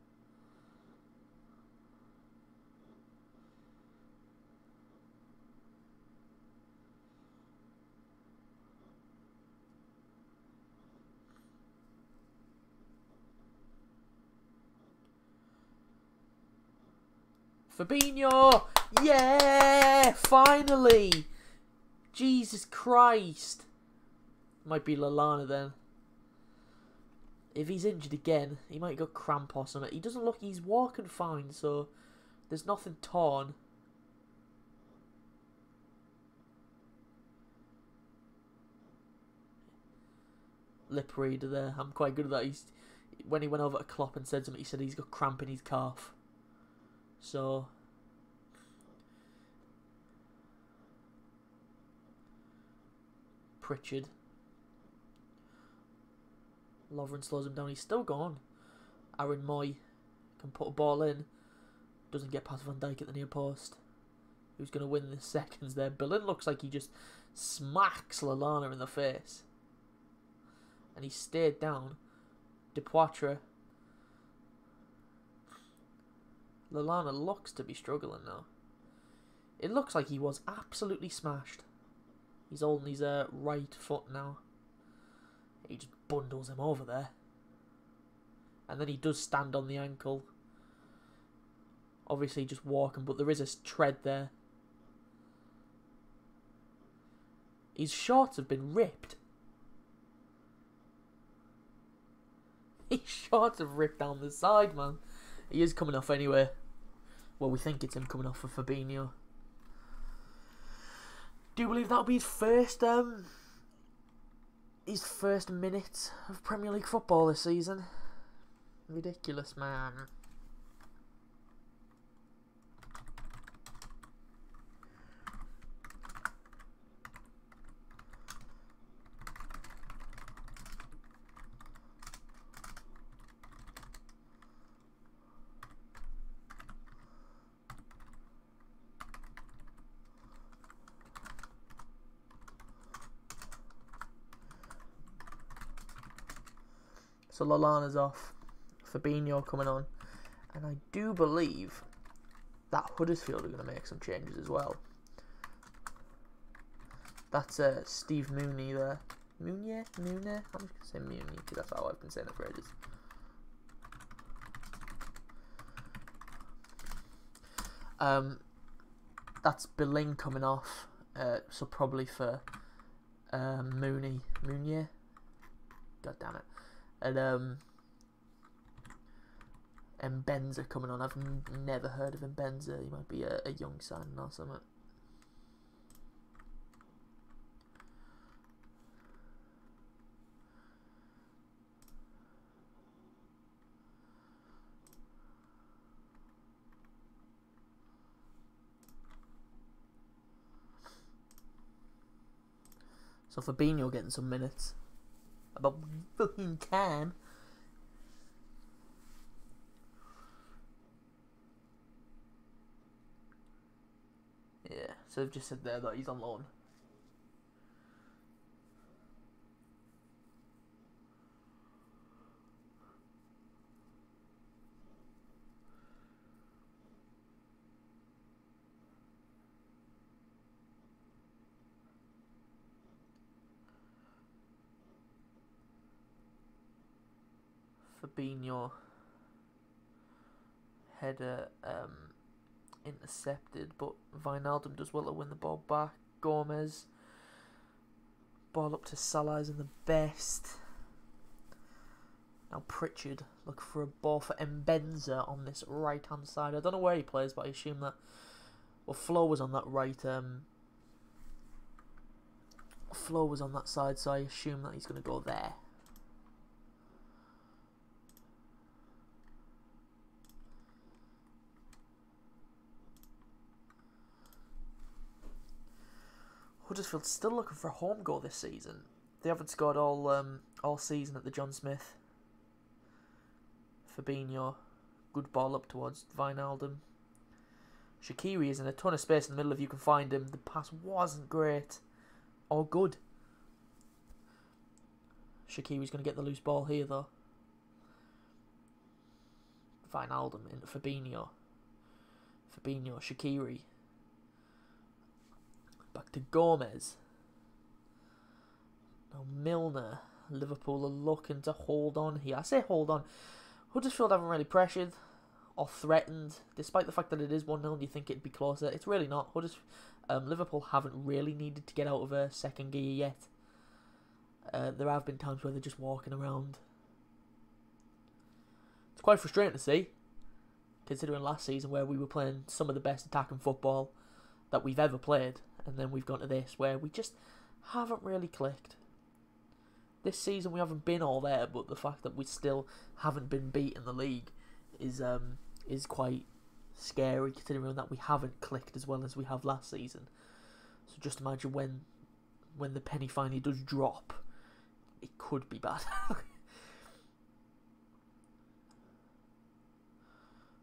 Fabinho! Yeah! Finally! Jesus Christ! Might be Lallana then. If he's injured again, he might go cramp or something. He doesn't look... He's walking fine, so there's nothing torn. Lip reader there. I'm quite good at that. When he went over to Klopp and said something, he said he's got cramp in his calf. So Pritchard. Lovren slows him down. He's still gone. Aaron Moy can put a ball in. Doesn't get past Van Dijk at the near post. Who's going to win the seconds there? Billing looks like he just smacks Lallana in the face. And he stayed down. Depoitre. Lallana looks to be struggling now. It looks like he was absolutely smashed. He's holding his right foot now. He just bundles him over there. And then he does stand on the ankle. Obviously just walking, but there is a tread there. His shorts have been ripped. His shorts have ripped down the side, man. He is coming off anyway. Well, we think it's him coming off for Fabinho. Do you believe that'll be his first minute of Premier League football this season? Ridiculous, man. So Lallana's off. Fabinho coming on. And I do believe that Huddersfield are going to make some changes as well. That's Steve Mooney there. Mooney? I'm just going to say Mooney because that's how I've been saying it for ages. That's Berlin coming off. So probably for Mounier. God damn it. And Mbenza coming on. I've never heard of Mbenza. He might be a young signing or something. So Fabinho getting some minutes. About fucking time. Yeah, so they've just said there that he's on loan. Fabinho header intercepted, but Wijnaldum does well to win the ball back. Gomez, ball up to Salah isn't the best. Now Pritchard look for a ball for Mbenza on this right hand side. I don't know where he plays, but I assume that Flo was on that right. Flo was on that side, so I assume that he's going to go there. Huddersfield still looking for a home goal this season. They haven't scored all season at the John Smith. Fabinho, good ball up towards Wijnaldum. Shaqiri is in a ton of space in the middle if you can find him. The pass wasn't great or good. Shaqiri's going to get the loose ball here though. Wijnaldum into Fabinho. Fabinho, Shaqiri. Back to Gomez. Now Milner. Liverpool are looking to hold on here. I say hold on. Huddersfield haven't really pressured or threatened. Despite the fact that it is 1-0, you think it'd be closer. It's really not. Liverpool haven't really needed to get out of a second gear yet. There have been times where they're just walking around. It's quite frustrating to see, considering last season where we were playing some of the best attacking football that we've ever played, and then we've gone to this where we just haven't really clicked. This season we haven't been all there, but the fact that we still haven't been beat in the league is quite scary, considering that we haven't clicked as well as we have last season. So just imagine when the penny finally does drop, it could be bad.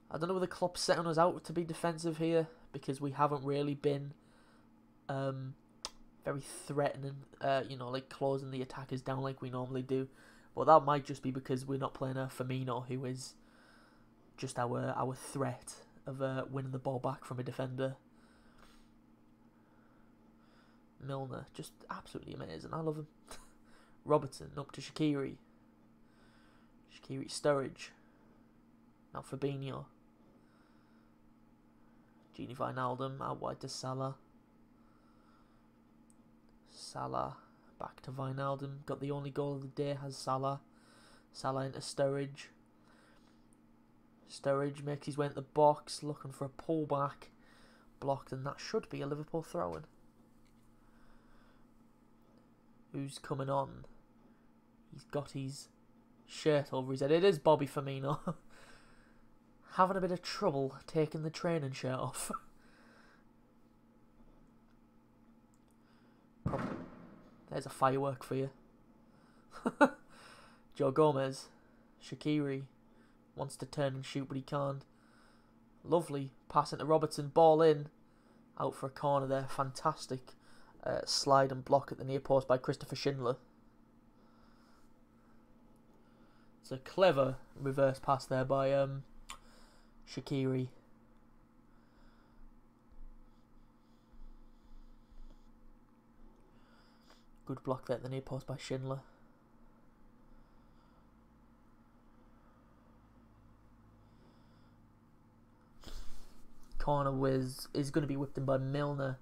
I don't know whether Klopp's setting us out to be defensive here, because we haven't really been very threatening, like closing the attackers down like we normally do. But that might just be because we're not playing a Firmino, who is just our threat of winning the ball back from a defender. Milner, just absolutely amazing. I love him. Robertson, up to Shaqiri. Shaqiri, Sturridge. Now Fabinho. Gini Wijnaldum, out wide to Salah. Salah, back to Wijnaldum. Got the only goal of the day, has Salah. Salah into Sturridge. Sturridge makes his way into the box, looking for a pullback. Blocked, and that should be a Liverpool throw-in. Who's coming on? He's got his shirt over his head. It is Bobby Firmino. Having a bit of trouble taking the training shirt off. There's a firework for you. Joe Gomez. Shaqiri wants to turn and shoot, but he can't. Lovely pass into Robertson. Ball in. Out for a corner there. Fantastic slide and block at the near post by Christopher Schindler. It's a clever reverse pass there by Shaqiri. Good block there at the near post by Schindler. corner is going to be whipped in by Milner,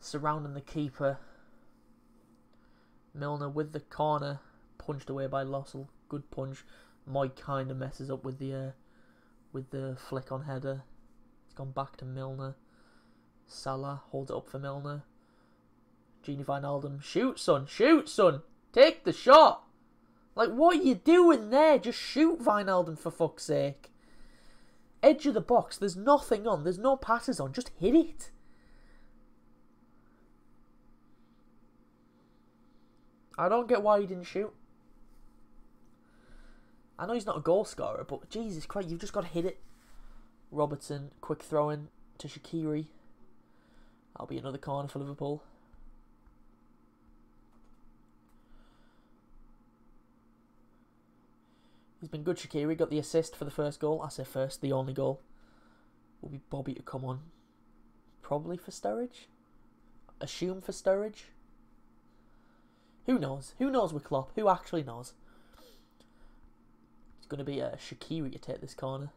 surrounding the keeper. Milner with the corner, punched away by Lossell. Good punch. Moy kind of messes up with the flick on header. It's gone back to Milner. Salah holds it up for Milner. Gini Wijnaldum, shoot son, take the shot. Like, what are you doing there? Just shoot, Wijnaldum, for fuck's sake. Edge of the box, there's nothing on, there's no passes on, just hit it. I don't get why he didn't shoot. I know he's not a goal scorer, but Jesus Christ, you've just got to hit it. Robertson, quick throw in to Shaqiri. That'll be another corner for Liverpool. He's been good, Shaqiri. Got the assist for the first goal. I say first, the only goal. Will be Bobby to come on. Probably for Sturridge. Assume for Sturridge. Who knows? Who knows with Klopp? Who actually knows? It's going to be Shaqiri to take this corner.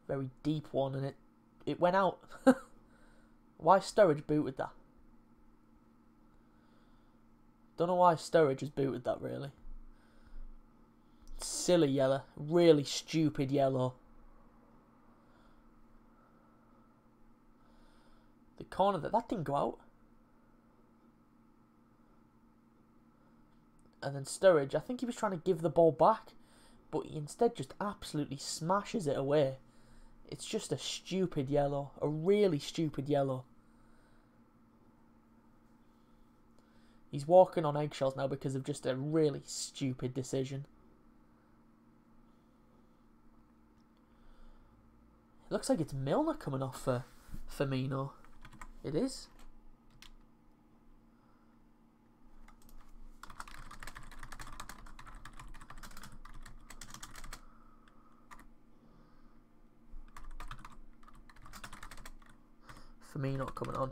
Very deep one, and it went out. Why Sturridge booted that? Don't know why Sturridge has booted that, really. Silly yellow. Really stupid yellow. The corner that didn't go out. And then Sturridge, I think he was trying to give the ball back, but he instead just absolutely smashes it away. It's just a stupid yellow. A really stupid yellow. He's walking on eggshells now because of just a really stupid decision. It looks like it's Milner coming off for Firmino. It is. Firmino coming on.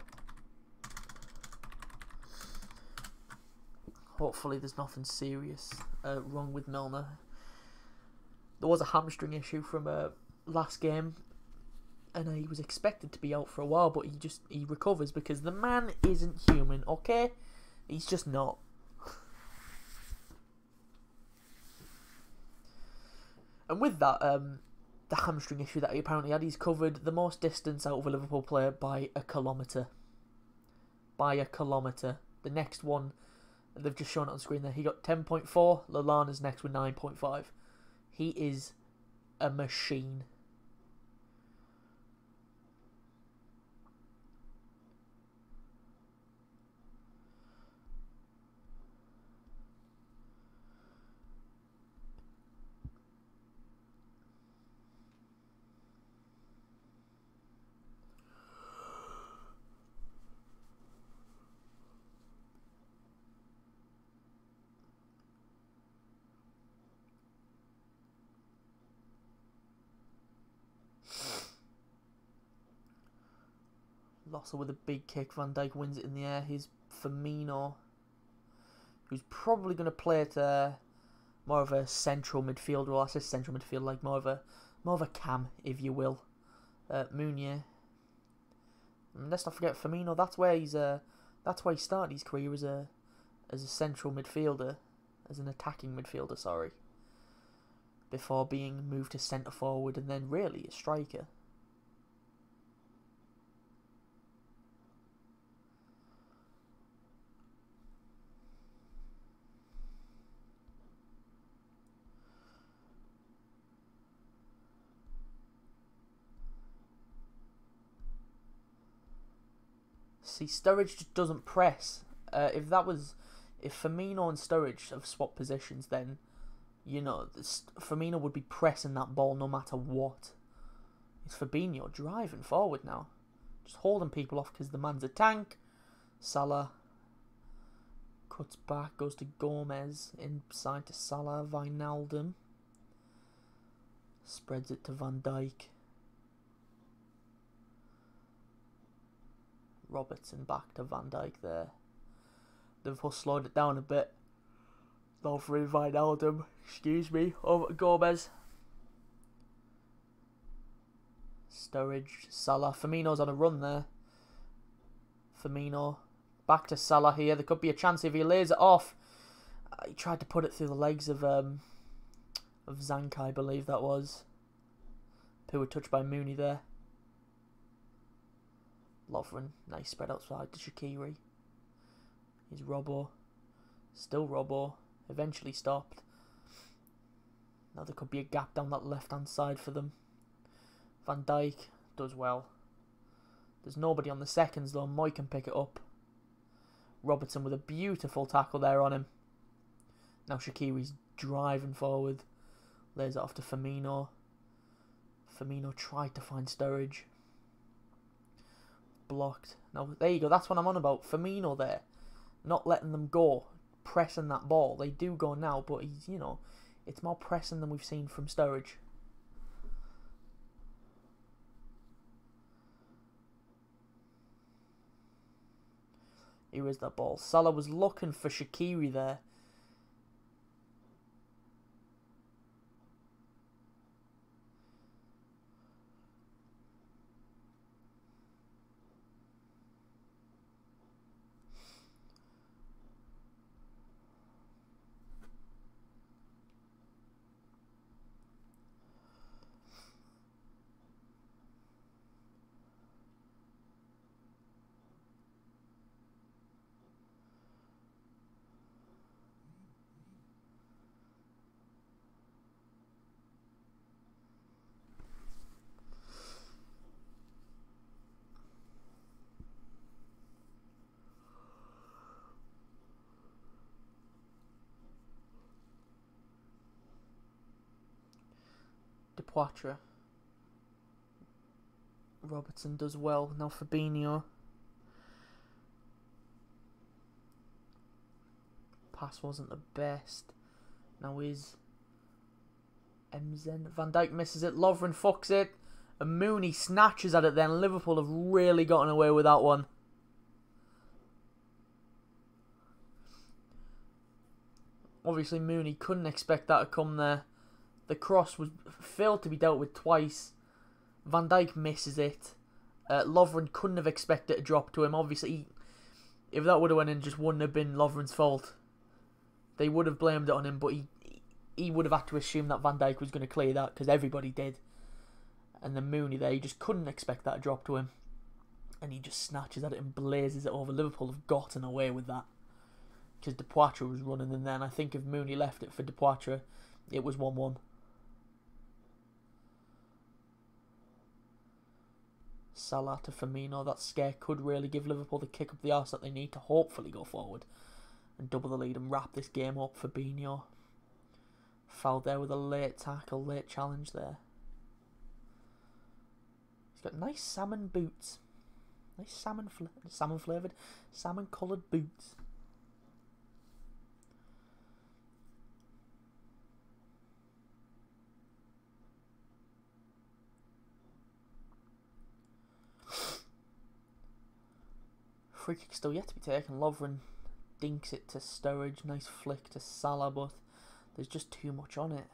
Hopefully there's nothing serious wrong with Milner. There was a hamstring issue from last game, and he was expected to be out for a while, but he recovers because the man isn't human, okay? He's just not. And with that, the hamstring issue that he apparently had, he's covered the most distance out of a Liverpool player by a kilometre. By a kilometre. The next one, they've just shown it on screen there, he got 10.4. Lallana's next with 9.5. He is a machine. Lossell with a big kick. Van Dijk wins it in the air. Here's Firmino, who's probably going to play at more of a central midfield role. I say central midfield, like more of a cam, if you will. Meunier. And let's not forget Firmino. That's where he started his career as a central midfielder, as an attacking midfielder. Sorry. Before being moved to centre forward and then really a striker. See, Sturridge just doesn't press. If Firmino and Sturridge have swapped positions, then, you know, Firmino would be pressing that ball no matter what. It's Fabinho driving forward now. Just holding people off because the man's a tank. Salah cuts back, goes to Gomez, inside to Salah, Wijnaldum. Spreads it to Van Dijk. Robertson back to Van Dijk there. Liverpool slowed it down a bit. Low for Wijnaldum, excuse me, over to Gomez. Sturridge, Salah. Firmino's on a run there. Firmino. Back to Salah here. There could be a chance if he lays it off. He tried to put it through the legs of Zanka, I believe that was. Poor touch by Mooney there. Lovren. Nice spread outside to Shaqiri. He's Robbo. Still Robbo. Eventually stopped. Now there could be a gap down that left-hand side for them. Van Dijk does well. There's nobody on the seconds though. Moy can pick it up. Robertson with a beautiful tackle there on him. Now Shaqiri's driving forward. Lays it off to Firmino. Firmino tried to find Sturridge. Blocked. Now there you go. That's what I'm on about. Firmino there. Not letting them go. Pressing that ball. They do go now, but he's, you know, it's more pressing than we've seen from Sturridge. Here is that ball. Salah was looking for Shaqiri there. Poitre. Robertson does well. Now Fabinho. Pass wasn't the best. Now is Emzen. Van Dijk misses it. Lovren fucks it. And Mooney snatches at it then. Liverpool have really gotten away with that one. Obviously Mooney couldn't expect that to come there. The cross was failed to be dealt with twice. Van Dijk misses it. Lovren couldn't have expected it to drop to him. Obviously, if that would have went in, just wouldn't have been Lovren's fault. They would have blamed it on him, but he would have had to assume that Van Dijk was going to clear that, because everybody did. And then Mooney there, he just couldn't expect that to drop to him. And he just snatches at it and blazes it over. Liverpool have gotten away with that, because Poitre was running in there. And I think if Mooney left it for Poitre, it was 1-1. Salah to Firmino. That scare could really give Liverpool the kick up the arse that they need to hopefully go forward and double the lead and wrap this game up. Fabinho fouled there with a late tackle, late challenge there. He's got nice salmon boots. Nice salmon flavoured, salmon coloured boots. Free kick still yet to be taken. Lovren dinks it to Sturridge. Nice flick to Salah, but there's just too much on it.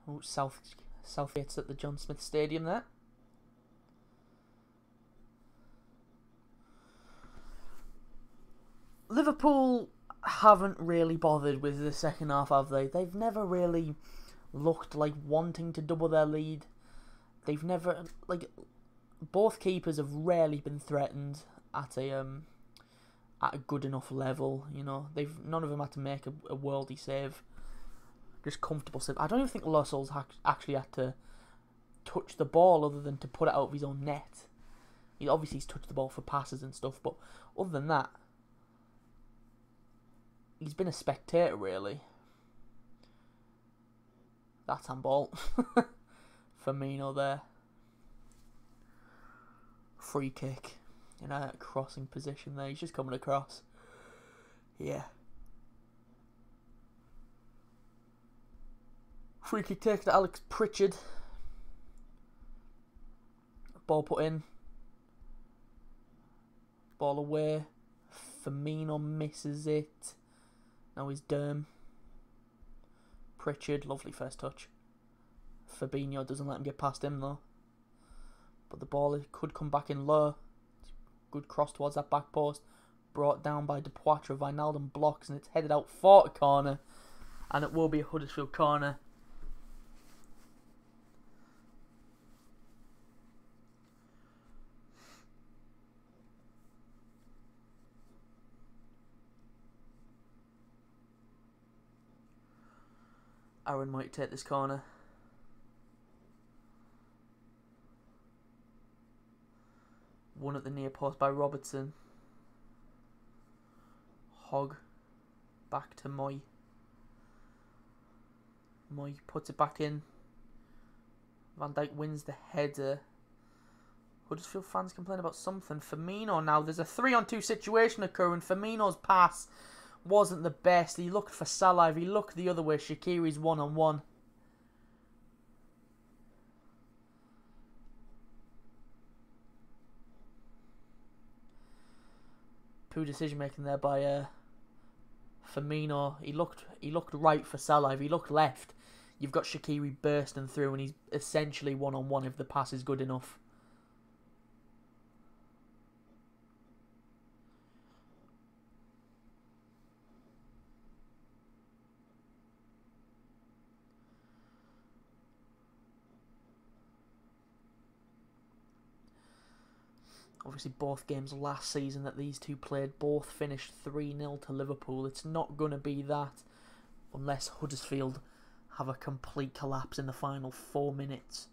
Oh, Southgate's at the John Smith Stadium there. Liverpool haven't really bothered with the second half, have they? They've never really looked like wanting to double their lead. They've never, like, both keepers have rarely been threatened at a good enough level. You know, none of them had to make a worldy save. Just comfortable save. I don't even think Lascelles actually had to touch the ball other than to put it out of his own net. Obviously he's touched the ball for passes and stuff, but other than that, he's been a spectator really. That's handball. Firmino there. Free kick in a crossing position there. He's just coming across. Yeah. Free kick taken to Alex Pritchard. Ball put in. Ball away. Firmino misses it. Now he's Durham. Pritchard, lovely first touch. Fabinho doesn't let him get past him though. But the ball could come back in low. Good cross towards that back post. Brought down by Depoitre. Wijnaldum blocks and it's headed out for a corner. And it will be a Huddersfield corner. Aaron might take this corner. One at the near post by Robertson. Hogg. Back to Moy. Moy puts it back in. Van Dijk wins the header. Huddersfield fans complain about something. Firmino now. There's a 3-on-2 situation occurring. Firmino's pass wasn't the best. He looked for Salah. If he looked the other way, Shaqiri's 1-on-1. Poor decision making there by Firmino. He looked right for Salah. If he looked left, you've got Shaqiri bursting through, and he's essentially 1-on-1 if the pass is good enough. Obviously, both games last season that these two played, both finished 3-0 to Liverpool. It's not going to be that unless Huddersfield have a complete collapse in the final 4 minutes.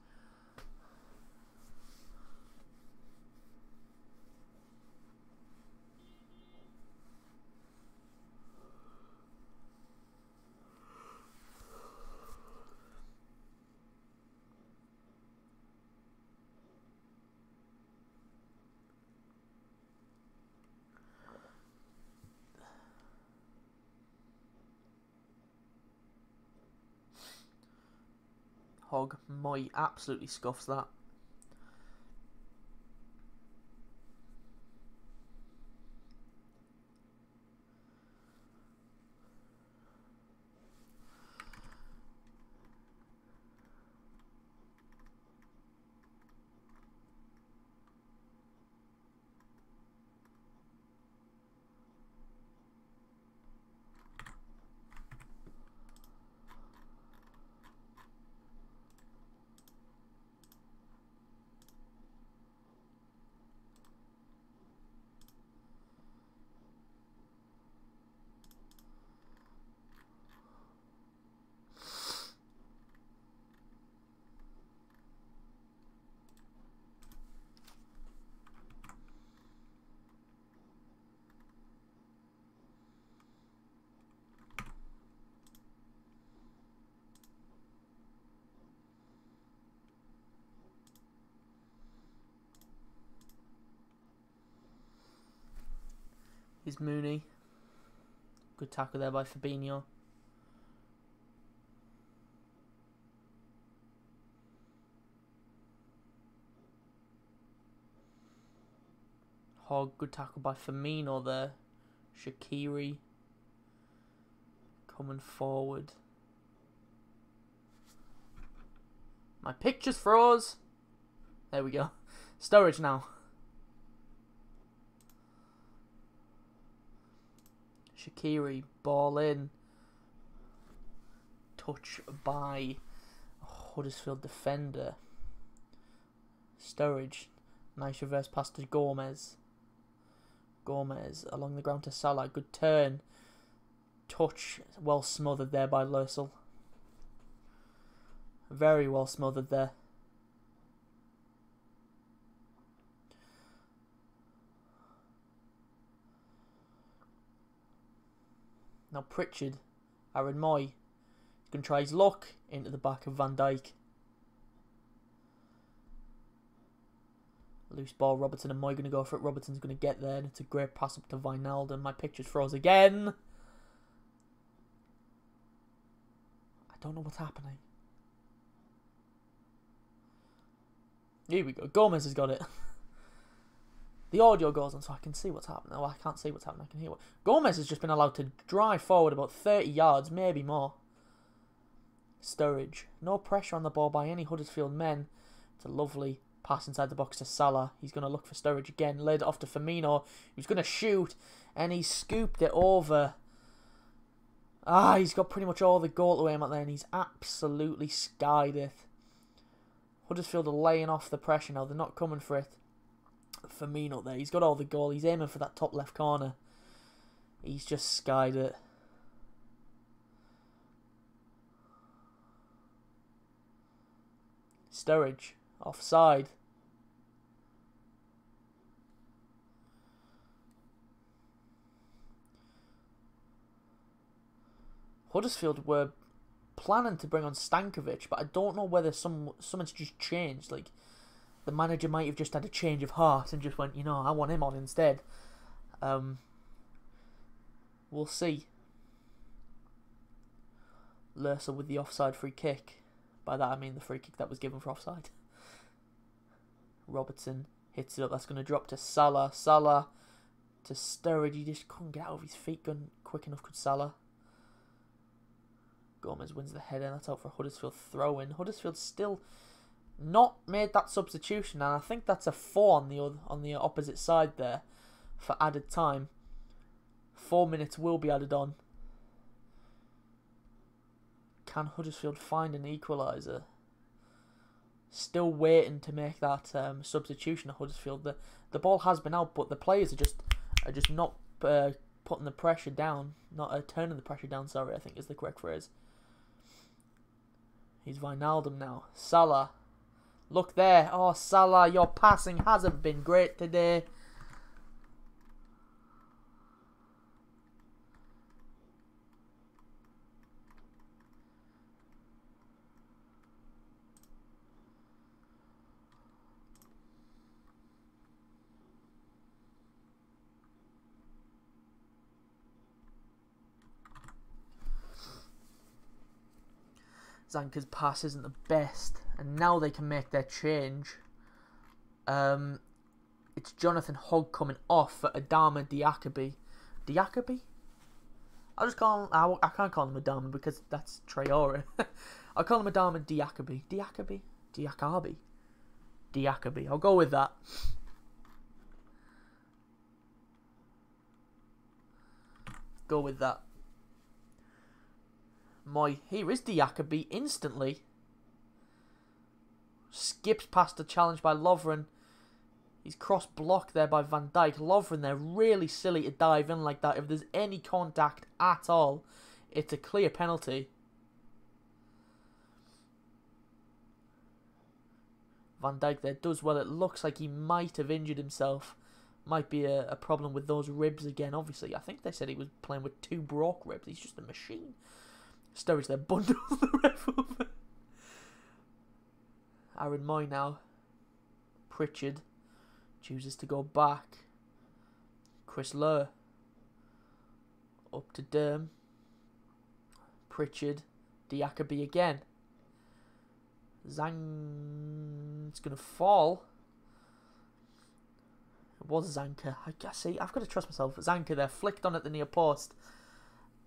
Hogg, Moy absolutely scuffs that. Here's Mooney. Good tackle there by Fabinho. Hogg, good tackle by Firmino there. Shaqiri coming forward. My picture's froze. There we go. Sturridge now. Shaqiri, ball in. Touch by Huddersfield defender. Sturridge. Nice reverse pass to Gomez. Gomez along the ground to Salah. Good turn. Touch well smothered there by Lösel. Very well smothered there. Now Pritchard, Aaron Moy, he's going to try his luck into the back of Van Dijk. Loose ball, Robertson and Moy going to go for it. Robertson's going to get there, and it's a great pass up to Wijnaldum. My picture's froze again. I don't know what's happening. Here we go. Gomez has got it. The audio goes on so I can see what's happening. Oh, I can't see what's happening. I can hear what... Gomez has just been allowed to drive forward about 30 yards, maybe more. Sturridge. No pressure on the ball by any Huddersfield men. It's a lovely pass inside the box to Salah. He's going to look for Sturridge again. Laid it off to Firmino. He was going to shoot, and he scooped it over. He's got pretty much all the goal to aim at there, and he's absolutely skied it. Huddersfield are laying off the pressure now. They're not coming for it. Firmino there. He's got all the goal. He's aiming for that top left corner. He's just skied it. Sturridge. Offside. Huddersfield were planning to bring on Stankovic, but I don't know whether something's just changed. Like, the manager might have just had a change of heart and just went, I want him on instead. We'll see. Lerser with the offside free kick. By that I mean the free kick that was given for offside. Robertson hits it up. That's going to drop to Salah. Salah to Sturridge. He just couldn't get out of his feet quick enough, could Salah. Gomez wins the header. That's out for a Huddersfield throw-in. Huddersfield still not made that substitution, and I think that's a 4 on the opposite side there for added time. 4 minutes will be added on. Can Huddersfield find an equaliser? Still waiting to make that substitution at Huddersfield. The ball has been out, but the players are just not putting the pressure down, not turning the pressure down. Sorry, I think is the correct phrase. He's Wijnaldum now. Salah, look there. Oh, Salah, your passing hasn't been great today. Zanka's pass isn't the best, and now they can make their change. It's Jonathan Hogg coming off for Adama Diakhaby. Diakhaby? I'll just call him. I can't call him Adama because that's Traore. I'll call him Adama Diakhaby. Diakhaby. I'll go with that. Go with that. Here is Diakhaby instantly. Skips past the challenge by Lovren. He's cross-blocked there by Van Dijk. Lovren there, really silly to dive in like that. If there's any contact at all, it's a clear penalty. Van Dijk there does well. It looks like he might have injured himself. Might be a problem with those ribs again, obviously. I think they said he was playing with 2 broke ribs. He's just a machine. Sturridge there bundles the ref over. Aaron Moy now. Pritchard chooses to go back. Chris Lowe. Up to Durham. Pritchard. Diakhaby again. Zang's going to fall. It was Zanka. I guess I've got to trust myself. Zanka there, flicked on at the near post.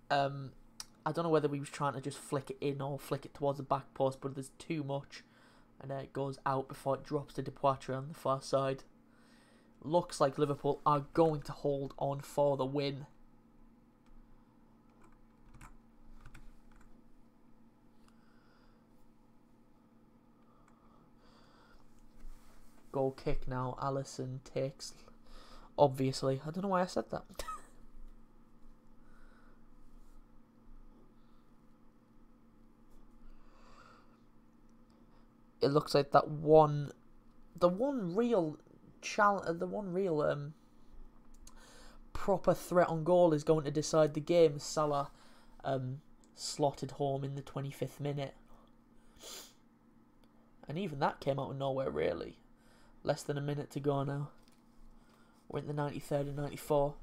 I don't know whether he was trying to just flick it in or flick it towards the back post, but there's too much. And it goes out before it drops to Depoitre on the far side. Looks like Liverpool are going to hold on for the win. Goal kick now. Alisson takes. Obviously. I don't know why I said that. It looks like the one real proper threat on goal is going to decide the game. Salah slotted home in the 25th minute, and even that came out of nowhere really. Less than a minute to go now. We're in the 93rd and 94.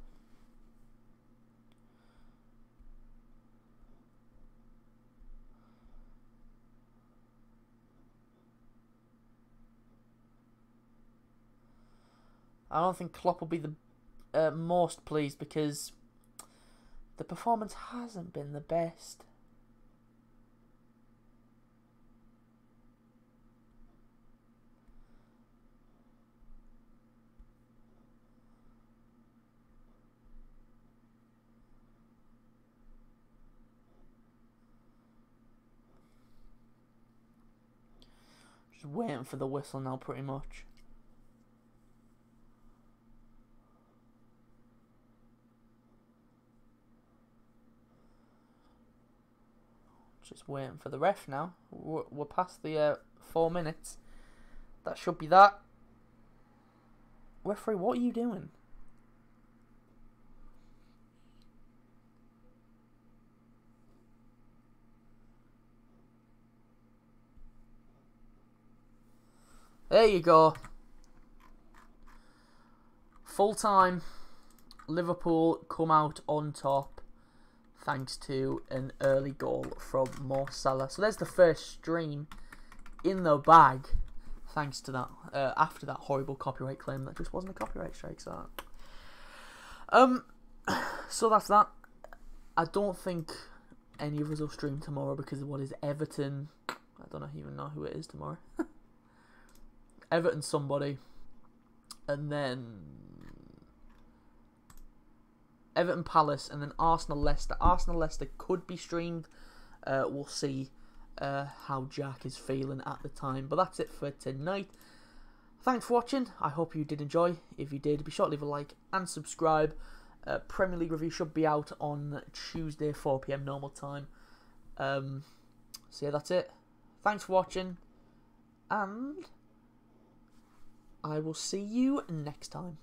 I don't think Klopp will be the most pleased because the performance hasn't been the best. Just waiting for the whistle now, pretty much. Just waiting for the ref now. We're past the 4 minutes. That should be that. Referee, what are you doing? There you go. Full time. Liverpool come out on top thanks to an early goal from Mo Salah. So there's the first stream in the bag thanks to that. After that horrible copyright claim that just wasn't a copyright strike. So that's that. I don't think any of us will stream tomorrow because of what is Everton. I don't even know who it is tomorrow. Everton somebody, and then Everton Palace, and then Arsenal Leicester. Arsenal Leicester could be streamed. We'll see how Jack is feeling at the time. But that's it for tonight. Thanks for watching. I hope you did enjoy. If you did, be sure to leave a like and subscribe. Premier League review should be out on Tuesday, 4 PM normal time. So yeah, that's it. Thanks for watching, and I will see you next time.